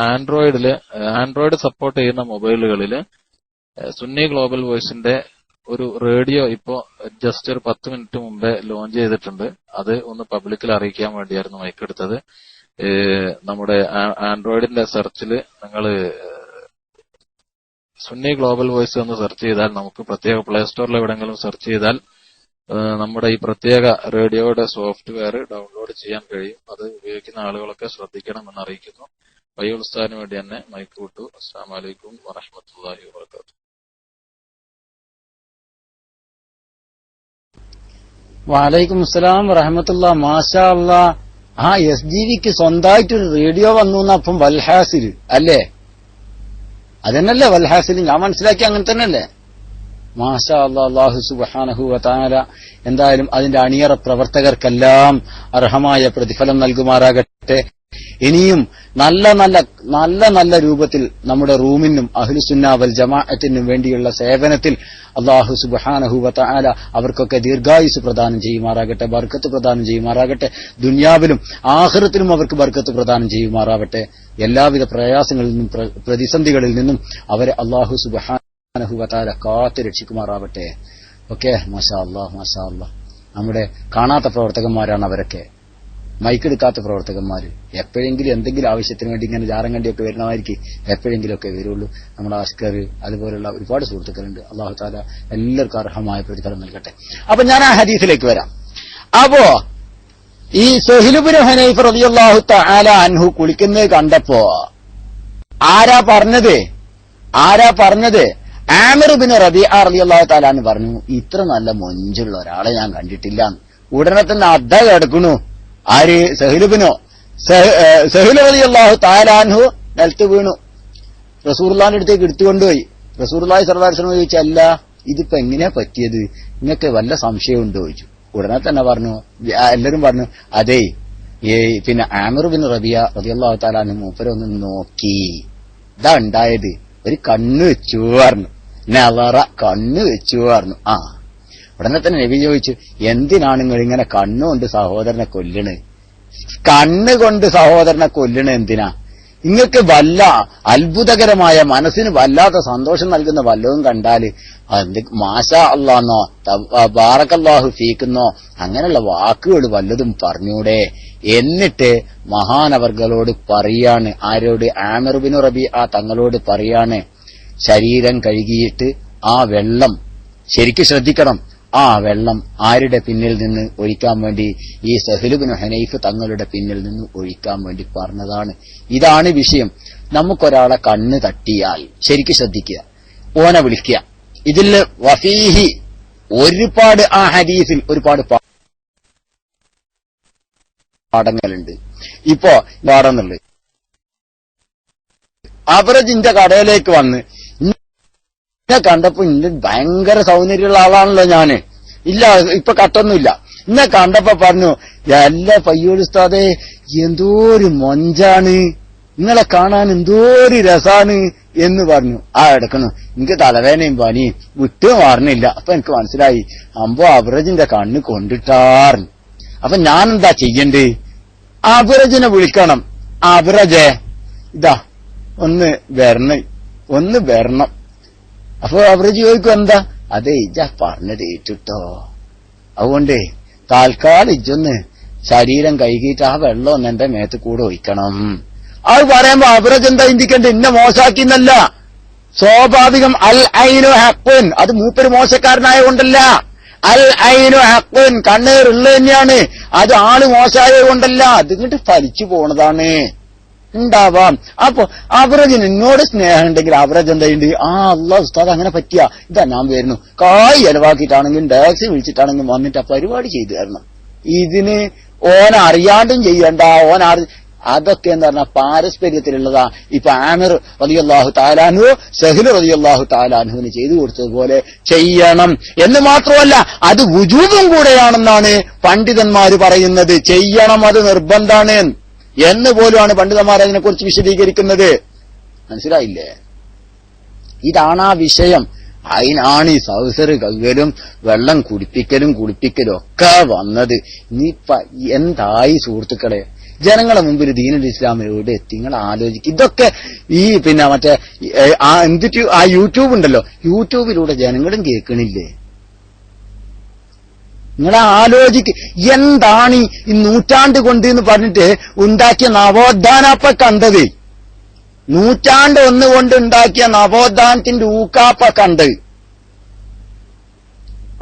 G: ആൻഡ്രോയിഡ് സപ്പോർട്ട് ചെയ്യുന്ന മൊബൈലുകളിൽ സുന്നി ഗ്ലോബൽ വോയിസിന്റെ ഒരു റേഡിയോ ഇപ്പോ ജസ്റ്റ് ഒരു 10 മിനിറ്റ് മുമ്പേ ലോഞ്ച് ചെയ്തിട്ടുണ്ട്. അത് ഒന്ന് പബ്ലിക്കിൽ അറിയിക്കാൻ വേണ്ടിയായിരുന്നു മൈക്കെടുത്തത്. നമ്മുടെ ആൻഡ്രോയിഡിന്റെ സെർച്ചിൽ നിങ്ങൾ സുന്നി ഗ്ലോബൽ വോയിസ് എന്ന് സെർച്ച് ചെയ്താൽ, നമുക്ക് പ്രത്യേക പ്ലേ സ്റ്റോറിൽ എവിടെയെങ്കിലും സെർച്ച് ചെയ്താൽ നമ്മുടെ ഈ പ്രത്യേക റേഡിയോയുടെ സോഫ്റ്റ്വെയർ ഡൗൺലോഡ് ചെയ്യാൻ കഴിയും. അത് ഉപയോഗിക്കുന്ന ആളുകളൊക്കെ ശ്രദ്ധിക്കണമെന്ന് അറിയിക്കുന്നു. വയ്യുൽ ഉസ്താദിന് വേണ്ടി തന്നെ മൈക്ക് വിട്ടു. അസ്സലാമു അലൈക്കും വറഹ്മത്തുള്ളാഹി വബറകാതുഹു.
B: വലൈക്കും അസ്സലാം വറഹമത്തുള്ള. മാഷാ അല്ലാ. ആ SGVക്ക് സ്വന്തമായിട്ടൊരു റേഡിയോ വന്നു അപ്പം വൽഹാസിൽ അല്ലേ? അതന്നല്ലേ വൽഹാസിൽ? ഞാൻ മനസ്സിലാക്കി അങ്ങനെ തന്നെയല്ലേ? മാഷാ അല്ലാ. അല്ലാഹു സുബ്ഹാനഹു വ തആല എന്തായാലും അതിന്റെ അണിയറ പ്രവർത്തകർക്കെല്ലാം അർഹമായ പ്രതിഫലം നൽകുമാറാകട്ടെ. ഇനിയും നല്ല നല്ല നല്ല നല്ല രൂപത്തിൽ നമ്മുടെ റൂമിനും അഹ്ലുസുന്ന വൽ ജമാഅത്തിനും വേണ്ടിയുള്ള സേവനത്തിൽ അല്ലാഹു സുബ്ഹാനഹു വ തആല അവർക്കൊക്കെ ദീർഘായുസ് പ്രദാനം ചെയ്യുമാറാകട്ടെ, ബർക്കത്ത് പ്രദാനം ചെയ്യുമാറാകട്ടെ. ദുനിയാവിലും ആഖിറത്തിലും അവർക്ക് ബർക്കത്ത് പ്രദാനം ചെയ്യുമാറാവട്ടെ. എല്ലാവിധ പ്രയാസങ്ങളിൽ നിന്നും പ്രതിസന്ധികളിൽ നിന്നും അവരെ അല്ലാഹു സുബ്ഹാനഹു വ തആല കാത്തു രക്ഷിക്കുമാറാവട്ടെ. ഓക്കെ, മാഷാ അല്ലാഹ് മാഷാ അല്ലാഹ്. നമ്മുടെ കാണാത്ത പ്രവർത്തകന്മാരാണ് അവരൊക്കെ, മൈക്കെടുക്കാത്ത പ്രവർത്തകന്മാര്. എപ്പോഴെങ്കിലും എന്തെങ്കിലും ആവശ്യത്തിന് വേണ്ടി ഇങ്ങനെ ജാറം കണ്ടിയൊക്കെ വരുന്നതായിരിക്കും, എപ്പോഴെങ്കിലുമൊക്കെ വരുള്ളൂ. നമ്മുടെ അസ്കർ അതുപോലുള്ള ഒരുപാട് സുഹൃത്തുക്കളുണ്ട്. അല്ലാഹു തആല എല്ലാവർക്കും അർഹമായ പ്രതിഫലം നൽകട്ടെ. അപ്പൊ ഞാൻ ആ ഹദീസിലേക്ക് വരാം. അപ്പോ ഈ സുഹൈൽ ഇബ്നു ഹുനൈഫ് റളിയല്ലാഹു തആല അൻഹു കുളിക്കുന്നത് കണ്ടപ്പോ ആരാ പറഞ്ഞത്? ആമിർ ഇബ്നു റബീഅ റളിയല്ലാഹു തആല അൻഹു പറഞ്ഞു, ഇത്ര നല്ല മൊഞ്ചുള്ള ഒരാളെ ഞാൻ കണ്ടിട്ടില്ല. ഉടനെ തന്നെ അദ്ദ കിടക്കണു. ആര്? സുഹൈൽ റളിയല്ലാഹു തആല അൻഹു നിലത്ത് വീണു. റസൂലുള്ളാഹിന്റെ അടുത്തേക്ക് എടുത്തുകൊണ്ടുപോയി. റസൂലുള്ളാഹി സ്വല്ലല്ലാഹു അലൈഹി വസല്ലം ചോദിച്ചു, അല്ല ഇതിപ്പോ എങ്ങനെയാ പറ്റിയത്, നിങ്ങൾക്ക് വല്ല സംശയമുണ്ടോ ചോദിച്ചു. ഉടനെ തന്നെ പറഞ്ഞു, എല്ലാരും പറഞ്ഞു, അതേ പിന്നെ ആമിർ ബിൻ റബിയ റളിയല്ലാഹു തആല അൻഹു മൂപ്പരൊന്ന് നോക്കി, ഇതാ ഉണ്ടായത്, ഒരു കണ്ണ് വെച്ചു പറഞ്ഞു. നളറ കണ്ണ് വെച്ചു പറഞ്ഞു. ആ ഉടനെ തന്നെ നബി ചോദിച്ചു, എന്തിനാണ് നിങ്ങൾ ഇങ്ങനെ കണ്ണുകൊണ്ട് സഹോദരനെ കൊല്ലണ്? കണ്ണുകൊണ്ട് സഹോദരനെ കൊല്ലണ് എന്തിനാ? നിങ്ങൾക്ക് വല്ല അത്ഭുതകരമായ മനസ്സിന് വല്ലാത്ത സന്തോഷം നൽകുന്ന വല്ലതും കണ്ടാല് മാഷാ അല്ലാന്നോ ബാറക്കല്ലാഹു ഫീക്കുന്നോ അങ്ങനെയുള്ള വാക്കുകൾ വല്ലതും പറഞ്ഞൂടെ? എന്നിട്ട് മഹാനവർകളോട് പറയാണ്, ആരോട്? ആമിർ ബിൻ റബീഅ തങ്ങളോട് പറയാണ്, ശരീരം കഴുകിയിട്ട് ആ വെള്ളം ശരിക്കും ശ്രദ്ധിക്കണം. ആ വെള്ളം ആരുടെ പിന്നിൽ നിന്ന് ഒഴിക്കാൻ വേണ്ടി? ഈ സുഹൈൽ ഇബ്നു ഹുനൈഫ് തങ്ങളുടെ പിന്നിൽ നിന്ന് ഒഴിക്കാൻ വേണ്ടി പറഞ്ഞതാണ്. ഇതാണ് വിഷയം. നമുക്കൊരാളെ കണ്ണ് തട്ടിയാൽ ശരിക്കും ശ്രദ്ധിക്കുക, ഓനെ വിളിക്കുക. ഇതിൽ വഫീഹി ഒരുപാട് ആ ഹദീസിൽ ഒരുപാട് പാഠങ്ങളുണ്ട്. ഇപ്പോ പാഠന്നുള്ളത് അവറജിന്റെ കടയിലേക്ക് വന്ന് എന്നെ കണ്ടപ്പോ ഇന്നെ ഭയങ്കര സൗന്ദര്യമുള്ള ആളാണല്ലോ ഞാന്, ഇല്ല ഇപ്പൊ കട്ടൊന്നുമില്ല. എന്നെ കണ്ടപ്പോ പറഞ്ഞു, എല്ലാ പയ്യോട് ഉസ്താദേ എന്തോരു മൊഞ്ചാണ്, നിങ്ങളെ കാണാൻ എന്തോരു രസാണ് എന്ന് പറഞ്ഞു. ആ എടുക്കണം, എനിക്ക് തലവേനയും പനിയും വിട്ടു മാറണില്ല. അപ്പൊ എനിക്ക് മനസ്സിലായി, അമ്പോ അവറജിന്റെ കണ്ണ് കൊണ്ടിട്ടാർന്നു. അപ്പൊ ഞാൻ എന്താ ചെയ്യണ്ടേ? അവറജിനെ വിളിക്കണം. അവറജെ ഇതാ ഒന്ന് വരണം. അപ്പൊ അവറജ് ചോദിക്കും, എന്താ? അതെ ഇജ പറഞ്ഞത് ഏറ്റിട്ടോ, അതുകൊണ്ട് താൽക്കാലം ഇജൊന്ന് ശരീരം കഴുകിയിട്ട് ആ വെള്ളം ഒന്ന് എന്റെ മേത്ത് കൂടെ ഒഴിക്കണം. അത് പറയുമ്പോ അവറജ് എന്താ ചിന്തിക്കണ്ടേ? ഇന്നെ മോശാക്കിന്നല്ല, സ്വാഭാവികം അൽ ഐനു ഹഖ്വൻ, അത് മൂപ്പര് മോശക്കാരനായ കൊണ്ടല്ല. അൽ ഐനു ഹഖ്വൻ, കണ്ണേറുള്ളത് തന്നെയാണ്, അത് ആള് മോശമായത് കൊണ്ടല്ല, അത് ഇങ്ങോട്ട് ഫലിച്ചു പോണതാണ്. ഉണ്ടാവാം. അപ്പൊ അവറജിന് എന്നോട് സ്നേഹം ഉണ്ടെങ്കിൽ അവറജ് എന്തായിണ്ട്? ആ അല്ലാഹ് ഉസ്താദ് അങ്ങനെ പറ്റിയ ഇതാ ഞാൻ വരുന്നു, കായ് ചെലവാക്കിയിട്ടാണെങ്കിലും ടാക്സി വിളിച്ചിട്ടാണെങ്കിലും വന്നിട്ട് ആ പരിപാടി ചെയ്തു തരണം. ഇതിന് ഓൻ അറിയാണ്ടും ചെയ്യണ്ട, അതൊക്കെ എന്താ പറഞ്ഞാൽ പാരസ്പര്യത്തിലുള്ളതാ. ഇപ്പൊ ആമിർ റളിയല്ലാഹു തആല അൻഹു സുഹൈൽ റളിയല്ലാഹു തആല അൻഹുവിന് ചെയ്തു കൊടുത്തതുപോലെ ചെയ്യണം എന്ന് മാത്രമല്ല, അത് വുജൂബും കൂടെയാണെന്നാണ് പണ്ഡിതന്മാര് പറയുന്നത്. ചെയ്യണം, അത് നിർബന്ധാണ് എന്ന് പോലുമാണ് പണ്ഡിതന്മാർ അതിനെക്കുറിച്ച് വിശദീകരിക്കുന്നത്. മനസ്സിലായില്ലേ? ഇതാണ് ആ വിഷയം. അതിനാണ് ഈ സൗസർ കഴുകലും വെള്ളം കുടിപ്പിക്കലും ഒക്കെ വന്നത്. ഇനിയിപ്പ എന്തായി സുഹൃത്തുക്കളെ? ജനങ്ങളെ മുമ്പിൽ ദീനുൽ ഇസ്ലാം എവിടെ എത്തി? നിങ്ങൾ ആലോചിക്കും. ഇതൊക്കെ ഈ പിന്നെ മറ്റേ ആ യൂട്യൂബ് ഉണ്ടല്ലോ, യൂട്യൂബിലൂടെ ജനങ്ങളും കേൾക്കണില്ലേ? നിങ്ങളെ ആലോചിക്ക്. എന്താണ് ഈ നൂറ്റാണ്ട് കൊണ്ട് എന്ന് പറഞ്ഞിട്ട് ഉണ്ടാക്കിയ നവോത്ഥാനപ്പ കണ്ടത്? നൂറ്റാണ്ട് ഒന്നുകൊണ്ട് ഉണ്ടാക്കിയ നവോത്ഥാനത്തിന്റെ ഊക്കാപ്പ കണ്ട്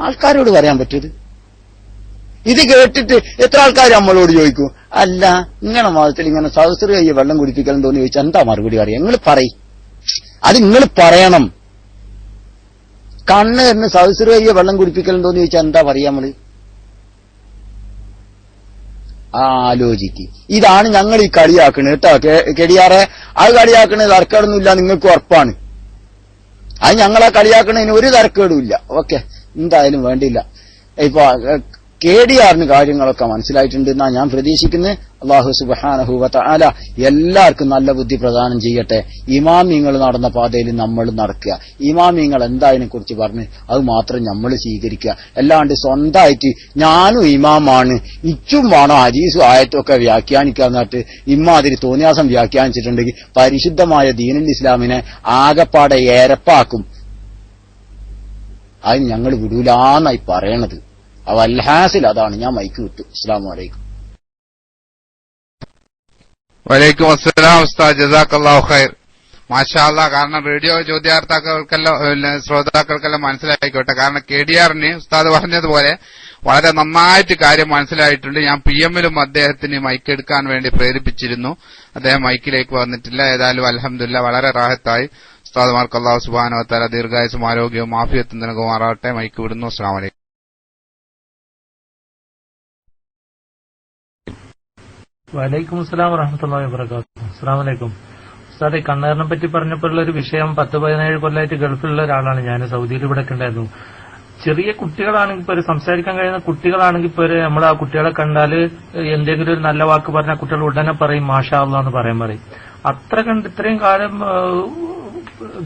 B: ആൾക്കാരോട് പറയാൻ പറ്റത്? ഇത് കേട്ടിട്ട് എത്ര ആൾക്കാർ നമ്മളോട് ചോദിക്കും, അല്ല നിങ്ങളുടെ മതത്തിൽ ഇങ്ങനെ സഹസ്ര കയ്യ വെള്ളം കുടിപ്പിക്കലുണ്ടോന്ന് ചോദിച്ചാൽ എന്താ മറുപടി പറയാം? നിങ്ങൾ പറയും, അത് നിങ്ങൾ പറയണം. കണ്ണ് സഹസ്ര കയ്യ വെള്ളം കുടിപ്പിക്കലുണ്ടോന്ന് ചോദിച്ചാൽ എന്താ പറയാ നമ്മള്? ആലോചിക്ക്. ഇതാണ് ഞങ്ങൾ ഈ കളിയാക്കണത് കേട്ടോ. കെടിയാറെ അത് കളിയാക്കണത് തർക്കേടൊന്നുമില്ല, നിങ്ങൾക്ക് ഉറപ്പാണ്. അത് ഞങ്ങളെ കളിയാക്കണതിന് ഒരു തർക്കേടുമില്ല. ഓക്കെ, എന്തായാലും വേണ്ടില്ല. ഇപ്പൊ KDRന് കാര്യങ്ങളൊക്കെ മനസ്സിലായിട്ടുണ്ട് എന്നാ ഞാൻ പ്രതീക്ഷിക്കുന്നത്. അല്ലാഹു സുബ്ഹാനഹു വ തആല എല്ലാവർക്കും നല്ല ബുദ്ധി പ്രദാനം ചെയ്യട്ടെ. ഇമാമിങ്ങൾ നടന്ന പാതയിൽ നമ്മൾ നടക്കുക. ഇമാമിങ്ങൾ എന്താ അതിനെക്കുറിച്ച് പറഞ്ഞ് അത് മാത്രം നമ്മൾ സ്വീകരിക്കുക. അല്ലാണ്ട് സ്വന്തമായിട്ട് ഞാനും ഇമാമാണ്, ഇച്ചും വേണോ ഹദീസും ആയത്തും ഒക്കെ വ്യാഖ്യാനിക്കാന്നിട്ട് ഇമ്മാതിരി തോന്നിയാസം വ്യാഖ്യാനിച്ചിട്ടുണ്ടെങ്കിൽ പരിശുദ്ധമായ ദീനുൽ ഇസ്ലാമിനെ ആകപ്പാടെ ഏരപ്പാക്കും. അത് ഞങ്ങൾ വിടൂലാന്നായി പറയണത്. വൽഹാസിൽ അതാണ്. ഞാൻ മൈക്ക് വിട്ടു. അസ്സലാമു അലൈക്കും.
F: വലൈക്കും അസ്സലാം ഉസ്താദ്, ജസാക്കല്ലാഹു ഖൈർ. മാഷാ അല്ലാഹ്. കാരണം റേഡിയോ ചോദ്യാർത്ഥികൾക്കെല്ലാം ശ്രോതാക്കൾക്കെല്ലാം മനസ്സിലായിക്കോട്ടെ. കാരണം KDRന് ഉസ്താദ് പറഞ്ഞതുപോലെ വളരെ നന്നായിട്ട് കാര്യം മനസ്സിലായിട്ടുണ്ട്. ഞാൻ PM-ലും അദ്ദേഹത്തിന് മൈക്ക് എടുക്കാൻ വേണ്ടി പ്രേരിപ്പിച്ചിരുന്നു. അദ്ദേഹം മൈക്കിലേക്ക് വന്നിട്ടില്ല. ഏതായാലും അൽഹംദുലില്ലാഹ് വളരെ റാഹത്തായി. ഉസ്താദുമാർക്ക് അല്ലാഹു സുബ്ഹാനഹു വ തആല ദീർഘായുസ്സും ആരോഗ്യവും ആഫിയത്തും നൽകുമാറാവട്ടെ. മൈക്ക് വിടുന്നു. അസ്സലാമു അലൈക്കും.
H: വലൈക്കും അസ്സലാം വറഹ്മത്തുള്ളാഹി വബറകാതുഹു. അസ്സലാമു അലൈക്കും. ഉസ്താദെ, കണ്ണേറിനെ പറ്റി പറഞ്ഞപ്പോഴുള്ള ഒരു വിഷയം, 10-17 കൊല്ലമായിട്ട് ഗൾഫിലുള്ള ഒരാളാണ് ഞാൻ. സൗദിയിൽ ഇവിടെ ഉണ്ടായിരുന്നു. ചെറിയ കുട്ടികളാണെങ്കിൽ ഇപ്പൊ സംസാരിക്കാൻ കഴിയുന്ന കുട്ടികളാണെങ്കിൽ ഇപ്പൊ നമ്മൾ ആ കുട്ടികളെ കണ്ടാല് എന്തെങ്കിലും ഒരു നല്ല വാക്ക് പറഞ്ഞാൽ കുട്ടികൾ ഉടനെ പറയും മാഷാ അല്ലാഹ് എന്ന് പറയും. അത്ര കണ്ട് ഇത്രയും കാലം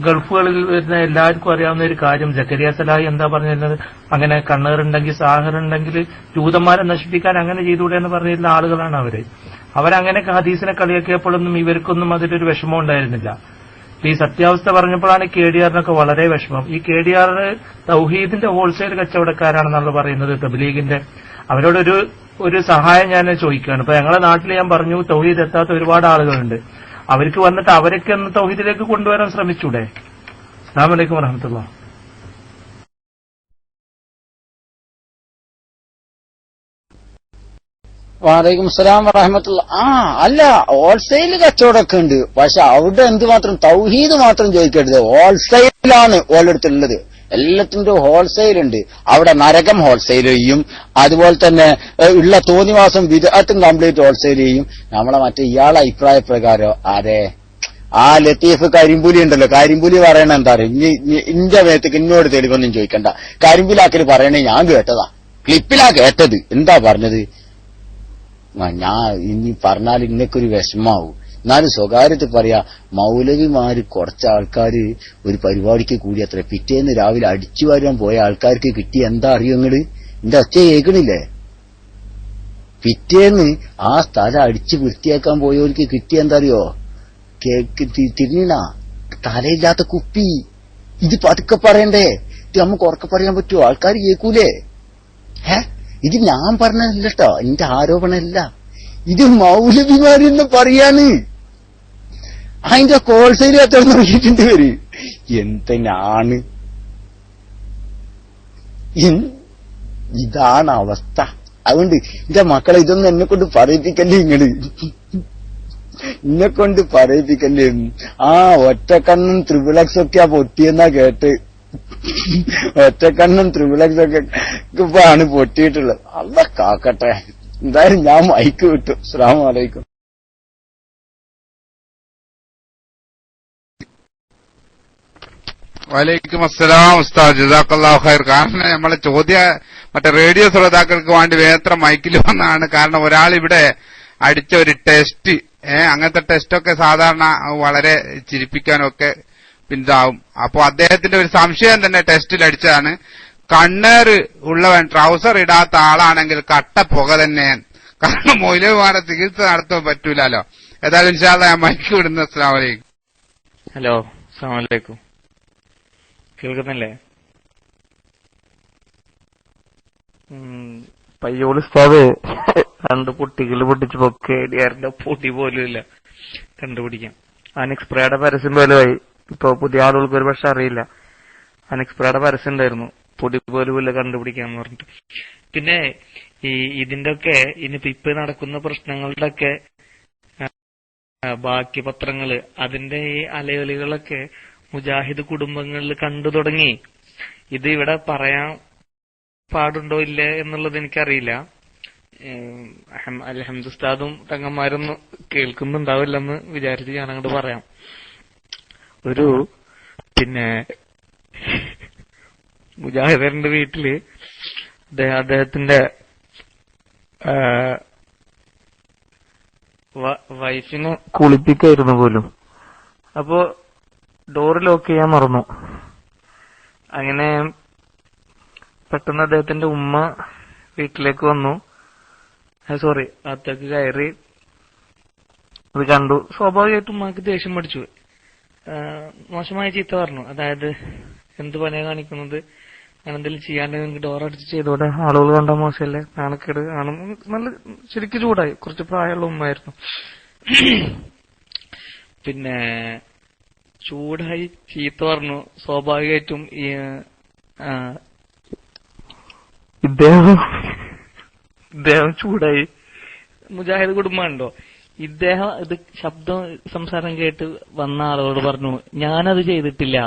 H: ഗൾഫുകളിൽ വരുന്ന എല്ലാവർക്കും അറിയാവുന്ന ഒരു കാര്യം, ജക്കരിയ സലാഹി എന്താ പറഞ്ഞിരുന്നത്, അങ്ങനെ കണ്ണേറുണ്ടെങ്കിൽ സാഹറുണ്ടെങ്കിൽ ജൂതന്മാരെ നശിപ്പിക്കാൻ അങ്ങനെ ചെയ്തുകൂടെ എന്ന് പറഞ്ഞിരുന്ന ആളുകളാണ് അവരങ്ങനെ ഹദീസിനെ കളിയാക്കിയപ്പോഴൊന്നും ഇവർക്കൊന്നും അതിലൊരു വിഷമം ഉണ്ടായിരുന്നില്ല. ഈ സത്യാവസ്ഥ പറഞ്ഞപ്പോഴാണ് KDRനൊക്കെ വളരെ വിഷമം. ഈ KDR തൗഹീദിന്റെ ഹോൾസെയിൽ കച്ചവടക്കാരാണെന്നാണ് പറയുന്നത്, തബ്ലീഗിന്റെ. അവരോടൊരു സഹായം ഞാൻ ചോദിക്കുകയാണ്. ഇപ്പൊ ഞങ്ങളുടെ നാട്ടിൽ ഞാൻ പറഞ്ഞു തൗഹീദ് എത്താത്ത ഒരുപാട് ആളുകളുണ്ട്. അവർക്ക് വന്നിട്ട് അവരൊക്കെ ഒന്ന് തൗഹീദിലേക്ക് കൊണ്ടുവരാൻ ശ്രമിച്ചൂടെ? അസ്സലാമു അലൈക്കും വറഹ്മത്തുള്ളാഹി.
B: വലൈക്കും അസ്സലാം വറഹ്മത്തുള്ളാഹി. അല്ല, ഹോൾസെയിൽ കച്ചവടമൊക്കെ ഉണ്ട്. പക്ഷെ അവിടെ എന്തുമാത്രം തൗഹീദ് മാത്രം ചോദിക്കരുത്. ഹോൾസെയിലാണ് ഓരോരുത്തുള്ളത്. എല്ലാത്തിന്റെ ഹോൾസെയിൽ ഉണ്ട്. അവിടെ നരകം ഹോൾസെയിൽ ചെയ്യും, അതുപോലെ തന്നെ ഉള്ള തോന്നിവാസം വിദഅത്തും കംപ്ലീറ്റ് ഹോൾസെയിൽ ചെയ്യും. നമ്മളെ മറ്റേ ഇയാളെ അഭിപ്രായ പ്രകാരം അതെ ആ ലത്തീഫ് കരിമ്പുലി ഉണ്ടല്ലോ, കരിമ്പുലി പറയണ എന്താ പറയുക, ഇന്റെ മേത്തേക്ക് ഇന്നോട് തെളിവൊന്നും ചോദിക്കണ്ട. കരിമ്പുലാക്കൽ പറയണേ ഞാൻ കേട്ടതാ, ക്ലിപ്പിലാ കേട്ടത്. എന്താ പറഞ്ഞത്? ഞാൻ ഇനി പറഞ്ഞാൽ ഇന്നൊക്കൊരു വിഷമാവും. എന്നാലും സ്വകാര്യത്തിൽ പറയാ, മൗലവിമാര് കുറച്ച് ആൾക്കാര് ഒരു പരിപാടിക്ക് കൂടി അത്ര പിറ്റേന്ന് രാവിലെ അടിച്ചു വാരാൻ പോയ ആൾക്കാർക്ക് കിട്ടിയ എന്താ അറിയോ നിങ്ങള്? എന്റെ ഒച്ച കേൾക്കണില്ലേ? പിറ്റേന്ന് ആ സ്ഥലം അടിച്ചു വൃത്തിയാക്കാൻ പോയവർക്ക് കിട്ടിയ എന്താ അറിയോ? തിരിഞ്ഞ തലയില്ലാത്ത കുപ്പി. ഇത് പതുക്കെ പറയണ്ടേ? ഇത് നമുക്ക് ഉറക്കെ പറയാൻ പറ്റുമോ? ആൾക്കാർ കേൾക്കൂലേ? ഇത് ഞാൻ പറഞ്ഞതല്ല കേട്ടോ, എന്റെ ആരോപണമല്ല. ഇത് മൗലവിമാരെന്ന് പറയാണ്. അതിന്റെ ഹോൾസെയിൽ എത്ര നോക്കിയിട്ടുണ്ട് വര്. എന്തിനാണ്? ഇതാണ് അവസ്ഥ. അതുകൊണ്ട് എന്റെ മക്കളെ ഇതൊന്നും എന്നെ കൊണ്ട് പറയിപ്പിക്കല്ലേ, എന്നെ കൊണ്ട് പറയിപ്പിക്കല്ലേ. ഒറ്റക്കണ്ണും ത്രിപിളക്സ് ഒക്കെയാ പൊട്ടിയെന്നാ കേട്ട്. ഒറ്റക്കണ്ണും ത്രിപിളക്സ് ഒക്കെ ആണ് പൊട്ടിയിട്ടുള്ളത്. അല്ലാഹ് കാക്കട്ടെ. എന്തായാലും ഞാൻ മൈക്ക് വിട്ടു. അസ്സലാമു അലൈക്കും.
F: വലൈക്കും അസ്സലാം ഉസ്താദ്, ജസാക്കല്ലാഹു ഖൈർ. കാരണം നമ്മളെ മറ്റേ റേഡിയോ ശ്രോതാക്കൾക്ക് വേണ്ടി വേത്ര മൈക്കിൽ വന്നതാണ്. കാരണം ഒരാൾ ഇവിടെ അടിച്ച ഒരു ടെസ്റ്റ്, അങ്ങനത്തെ ടെസ്റ്റൊക്കെ സാധാരണ വളരെ ചിരിപ്പിക്കാനൊക്കെ പിന്താവും. അപ്പൊ അദ്ദേഹത്തിന്റെ ഒരു സംശയം തന്നെ ടെസ്റ്റിൽ അടിച്ചതാണ്. കണ്ണേറ് ഉള്ളവൻ ട്രൗസർ ഇടാത്ത ആളാണെങ്കിൽ കട്ട പുക തന്നെ. കാരണം മൗലവിമാരെ ചികിത്സ നടത്താൻ പറ്റൂലല്ലോ. ഏതായാലും ഇൻഷാ അല്ലാഹ് ഞാൻ മൈക്ക് വിടുന്നു. അസ്സലാമു അലൈക്കും.
C: ഹലോ, അസ്സലാമു അലൈക്കും. കേൾക്കുന്നില്ലേ? പയ്യോളി ഉസ്താദ് 2 പൊട്ടികൾ പൊട്ടിച്ചപ്പോ കേടിയാറിന്റെ പൊടി പോലും ഇല്ല കണ്ടുപിടിക്കാം. അനെക്സ്പ്രയുടെ പരസ്യം പോലുമായി. ഇപ്പൊ പുതിയ ആളുകൾക്ക് ഒരു പക്ഷെ അറിയില്ല. അനെക്സ്പ്രയുടെ പരസ്യം ഉണ്ടായിരുന്നു, പൊടി പോലും ഇല്ല കണ്ടുപിടിക്കാന്ന് പറഞ്ഞിട്ട്. പിന്നെ ഇതിന്റെ ഒക്കെ ഇനിയിപ്പോ നടക്കുന്ന പ്രശ്നങ്ങളുടെ ഒക്കെ ബാക്കി പത്രങ്ങള്, അതിന്റെ ഈ അലയൊലികളൊക്കെ മുജാഹിദ് കുടുംബങ്ങളിൽ കണ്ടു തുടങ്ങി. ഇത് ഇവിടെ പറയാൻ പാടുണ്ടോ ഇല്ലേ എന്നുള്ളത് എനിക്കറിയില്ല. അൽഹംദു ഉസ്താദും തങ്ങന്മാരൊന്നും കേൾക്കുന്നുണ്ടാവില്ലെന്ന് വിചാരിച്ച് ഞാൻ അങ്ങോട്ട് പറയാം. ഒരു പിന്നെ മുജാഹിദറിന്റെ വീട്ടില് അദ്ദേഹത്തിന്റെ വൈഫിനെ കുളിപ്പിക്കായിരുന്നു പോലും. അപ്പോ ഡോറ് ലോക്ക് ചെയ്യാൻ മറന്നു. അങ്ങനെ പെട്ടെന്ന് അദ്ദേഹത്തിന്റെ ഉമ്മ വീട്ടിലേക്ക് വന്നു. സോറി, അകത്തേക്ക് കയറി. അത് കണ്ടു. സ്വാഭാവികമായിട്ടും ഉമ്മക്ക് ദേഷ്യം പഠിച്ചു. മോശമായ ചീത്ത പറഞ്ഞു. അതായത് എന്ത് പണിയാ കാണിക്കുന്നത്, അങ്ങനെ എന്തെങ്കിലും ചെയ്യാണ്ട് നിങ്ങൾക്ക് ഡോറടിച്ച് ചെയ്തോടെ, ആളുകൾ കണ്ടാൽ മോശമല്ലേ, നാണക്കേട് കാണും. നല്ല ശരിക്കും ചൂടായി. കുറച്ച് പ്രായമുള്ള ഉമ്മായിരുന്നു. പിന്നെ ചൂടായി ചീത്ത പറഞ്ഞു. സ്വാഭാവികമായിട്ടും ഇദ്ദേഹം ചൂടായി. മുജാഹിദ് കുടുംബമുണ്ടോ, ഇദ്ദേഹം ഇത് ശബ്ദം സംസാരം കേട്ട് വന്ന ആളോട് പറഞ്ഞു ഞാനത് ചെയ്തിട്ടില്ല.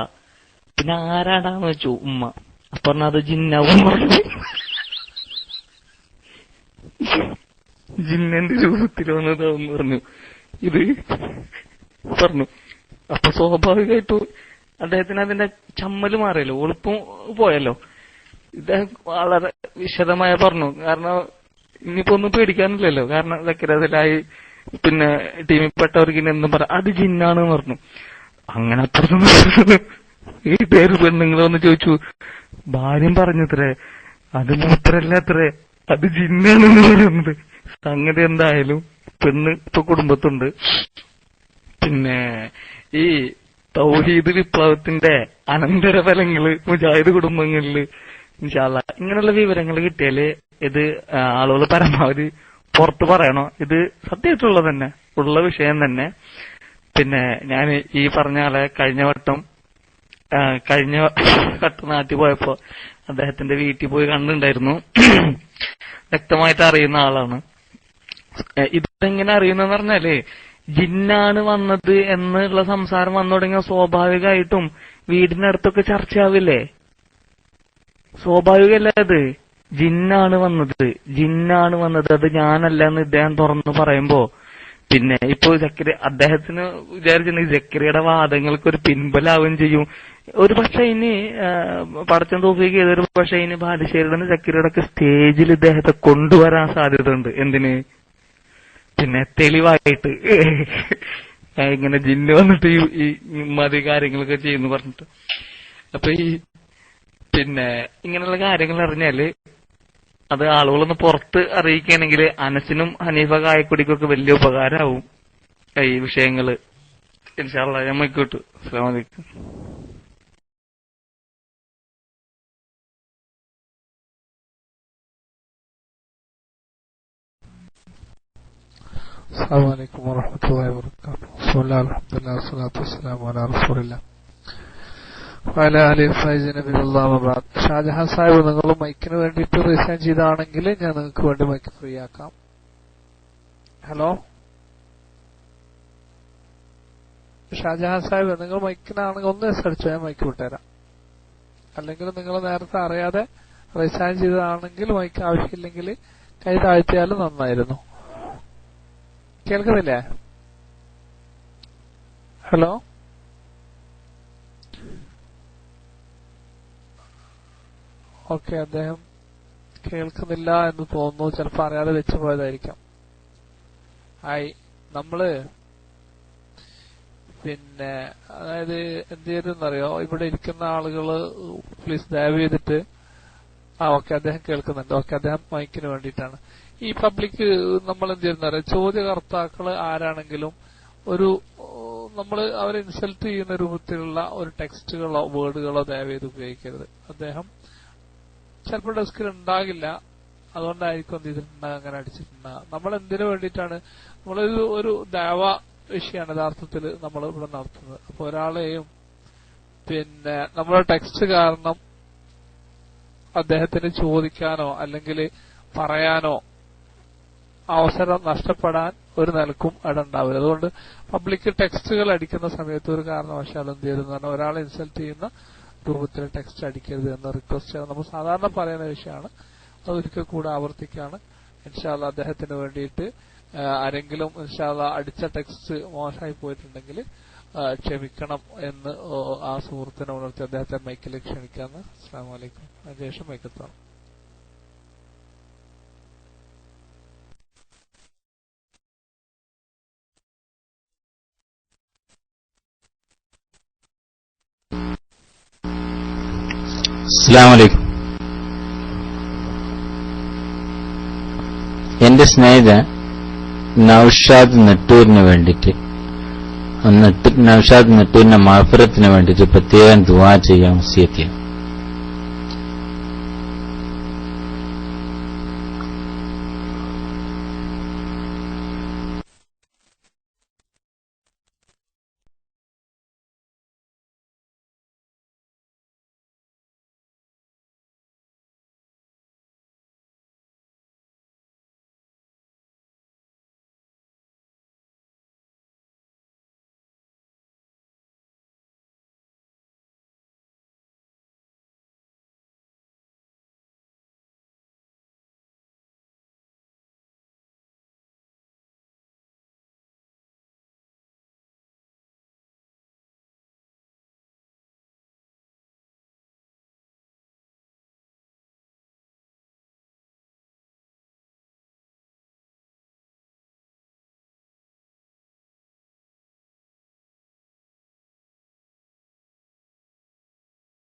C: പിന്നെ ആരാടാന്ന് വെച്ചു ഉമ്മ. അപ്പൊ പറഞ്ഞു അത് ജിന്നാവും പറഞ്ഞു. ജിന്നന്റെ രൂപത്തിൽ വന്നതാന്ന് പറഞ്ഞു. ഇത് പറഞ്ഞു. അപ്പൊ സ്വാഭാവികമായിട്ടും അദ്ദേഹത്തിന് അതിന്റെ ചമ്മല് മാറിയല്ലോ, എളുപ്പം പോയല്ലോ. ഇദ്ദേഹം വളരെ വിശദമായ പറഞ്ഞു. കാരണം ഇനിയിപ്പോ ഒന്നും പേടിക്കാനില്ലല്ലോ. കാരണം സക്കീറത്തിലായി പിന്നെ ടീമിൽപ്പെട്ടവർക്ക് ഇനി എന്തും പറയാം, അത് ജിന്നാണെന്ന് പറഞ്ഞു. അങ്ങനെ അപ്പുറത്ത് ഈ പേര് പെണ്ണുങ്ങളൊന്ന് ചോദിച്ചു. ഭാര്യം പറഞ്ഞത്രേ അത് മൂത്രല്ല അത്രേ, അത് ജിന്നാണെന്ന് പറയുന്നത്. സംഗതി എന്തായാലും പെണ്ണ് ഇപ്പൊ കുടുംബത്തുണ്ട്. പിന്നെ ഈ തൗഹീദ് വിപ്ലവത്തിന്റെ അനന്തരഫലങ്ങള് മുജാഹിദ് കുടുംബങ്ങളില് ഇൻഷാ അല്ലാഹ് ഇങ്ങനെയുള്ള വിവരങ്ങൾ കിട്ടിയാല് ഇത് ആളുകൾ പരമാവധി പുറത്ത് പറയണോ. ഇത് സത്യമായിട്ടുള്ളത് തന്നെ, ഉള്ള വിഷയം തന്നെ. പിന്നെ ഞാൻ ഈ പറഞ്ഞ ആളെ കഴിഞ്ഞ വട്ടം നാട്ടിൽ പോയപ്പോ അദ്ദേഹത്തിന്റെ വീട്ടിൽ പോയി കണ്ടിട്ടുണ്ടായിരുന്നു. വ്യക്തമായിട്ട് അറിയുന്ന ആളാണ്. ഇതെങ്ങനെ അറിയുന്നെന്ന് പറഞ്ഞാല് ജിന്നാണ് വന്നത് എന്നുള്ള സംസാരം വന്നു തുടങ്ങിയ സ്വാഭാവികമായിട്ടും വീടിനടുത്തൊക്കെ ചർച്ചയാവില്ലേ? സ്വാഭാവികമല്ല അത്. ജിന്നാണ് വന്നത്, അത് ഞാനല്ല എന്ന് ഇദ്ദേഹം തുറന്നു പറയുമ്പോ പിന്നെ ഇപ്പൊ അദ്ദേഹത്തിന് വിചാരിച്ചിട്ടുണ്ടെങ്കിൽ ജക്കരിയുടെ വാദങ്ങൾക്ക് ഒരു പിൻബലാവുകയും ചെയ്യും. ഒരു പക്ഷെ ഇനി പടച്ചൻ തോഫീക്ക് ചെയ്തൊരു പക്ഷെ ഇനി ബാലുശ്ശേരിയുടെ ജക്കരിയുടെ ഒക്കെ സ്റ്റേജിൽ ഇദ്ദേഹത്തെ കൊണ്ടുവരാൻ സാധ്യത ഉണ്ട്. എന്തിന്? പിന്നെ തെളിവായിട്ട് ഇങ്ങനെ ജിന്ന് വന്നിട്ട് ഈ മതി കാര്യങ്ങളൊക്കെ ചെയ്യുന്നു പറഞ്ഞിട്ട്. അപ്പൊ ഈ പിന്നെ ഇങ്ങനെയുള്ള കാര്യങ്ങൾ അറിഞ്ഞാല് അത് ആളുകളൊന്ന് പുറത്ത് അറിയിക്കുകയാണെങ്കിൽ അനസിനും ഹനീഫ കായക്കുടിക്കൊക്കെ വലിയ ഉപകാരമാവും ഈ വിഷയങ്ങള്. ഇൻഷാ അല്ലാഹ് ഞാൻ മൈക്കോട്ടു. അസ്സലാമു അലൈക്കും.
E: അസ്സലാമു അലൈക്കും വറഹ്മത്തുള്ളാഹി വബറകാതുഹു. ബിസ്മില്ലാഹിർ റഹ്മാനിർ റഹീം. വസ്സലാത്തു വസ്സലാമു അലാ റസൂലില്ലാഹ് വഅലാ ആലിഹി ഫൈസിന ബില്ലാഹി വബഅദ്. ഷാജഹാൻ സാഹിബ്, നിങ്ങൾ മൈക്കിന് വേണ്ടിയിട്ട് റിസൈൻ ചെയ്താണെങ്കിൽ ഞാൻ നിങ്ങൾക്ക് വേണ്ടി മൈക്ക് ഫ്രീ ആക്കാം. ഹലോ ഷാജഹാൻ സാഹിബ്, നിങ്ങൾ മൈക്കിനാണെങ്കിൽ ഒന്ന് അടിച്ചു ഞാൻ മൈക്ക് വിട്ടുതരാം. അല്ലെങ്കിൽ നിങ്ങൾ നേരത്തെ അറിയാതെ റിസൈൻ ചെയ്തതാണെങ്കിൽ മൈക്ക് ആവശ്യമില്ലെങ്കിൽ കൈ താഴ്ത്തിയാലും നന്നായിരുന്നു. കേൾക്കുന്നില്ലേ? ഹലോ ഓക്കെ, അദ്ദേഹം കേൾക്കുന്നില്ല എന്ന് തോന്നുന്നു. ചിലപ്പോ അറിയാതെ വെച്ചു പോയതായിരിക്കാം. നമ്മള് പിന്നെ അതായത് എന്ത് ചെയ്തെന്നറിയോ, ഇവിടെ ഇരിക്കുന്ന ആളുകള് പ്ലീസ് ദയവ് ചെയ്തിട്ട് ഓക്കെ അദ്ദേഹം കേൾക്കുന്നുണ്ട്. ഓക്കെ, അദ്ദേഹം മൈക്കിന് വേണ്ടിയിട്ടാണ്. ഈ പബ്ലിക് നമ്മൾ എന്ത് ചെയ്യുന്നറിയോ, ചോദ്യകർത്താക്കള് ആരാണെങ്കിലും ഒരു നമ്മൾ അവരെ ഇൻസൾട്ട് ചെയ്യുന്ന രൂപത്തിലുള്ള ഒരു ടെക്സ്റ്റുകളോ വേർഡുകളോ ദയവ് ചെയ്ത് ഉപയോഗിക്കരുത്. അദ്ദേഹം ചിലപ്പോൾ ഡെസ്കിൽ ഉണ്ടാകില്ല, അതുകൊണ്ടായിരിക്കും എന്ത് ചെയ്തിട്ടുണ്ടാകുക, അങ്ങനെ അടിച്ചിട്ടുണ്ടാകുക. നമ്മൾ എന്തിനു വേണ്ടിയിട്ടാണ്, ഒരു ദഅവ വിഷയമാണ് യഥാർത്ഥത്തിൽ നമ്മൾ ഇവിടെ നടത്തുന്നത്. അപ്പൊ ഒരാളെയും പിന്നെ നമ്മുടെ ടെക്സ്റ്റ് കാരണം അദ്ദേഹത്തിന് ചോദിക്കാനോ അല്ലെങ്കിൽ പറയാനോ അവസരം നഷ്ടപ്പെടാൻ ഒരു നിലക്കും ഇടണ്ടാവില്ല. അതുകൊണ്ട് പബ്ലിക് ടെക്സ്റ്റുകൾ അടിക്കുന്ന സമയത്ത് ഒരു കാരണവശാലും എന്ത് ചെയ്തെന്ന് ഒരാളെ ഇൻസൾട്ട് ചെയ്യുന്ന രൂപത്തിൽ ടെക്സ്റ്റ് അടിക്കരുത് എന്ന റിക്വസ്റ്റ് നമ്മൾ സാധാരണ പറയുന്ന വിഷയമാണ്. അതൊരിക്കൽ കൂടെ ആവർത്തിക്കാണ്. ഇൻഷാ അല്ലാഹ് അദ്ദേഹത്തിന് വേണ്ടിയിട്ട് ആരെങ്കിലും ഇൻഷാ അല്ലാഹ് അടിച്ച ടെക്സ്റ്റ് മോശമായി പോയിട്ടുണ്ടെങ്കിൽ ക്ഷമിക്കണം എന്ന് ആ സുഹൃത്തിനെ ഉണർത്തി അദ്ദേഹത്തെ മൈക്കിലേക്ക് ക്ഷണിക്കാമെന്ന്. അസ്സലാമു അലൈക്കും. അതിനുശേഷം മൈക്കെത്താം.
I: അസ്സലാമു അലൈക്കും. എന്റെ സ്നേഹിതൻ നൌഷാദ് നെട്ടൂരിന് വേണ്ടിയിട്ട് നൌഷാദ് നെട്ടൂരിന്റെ മഗ്ഫിറത്തിന് വേണ്ടിയിട്ട് പ്രത്യേകം ദുആ ചെയ്യാൻ വസിയത്ത് ചെയ്യാം.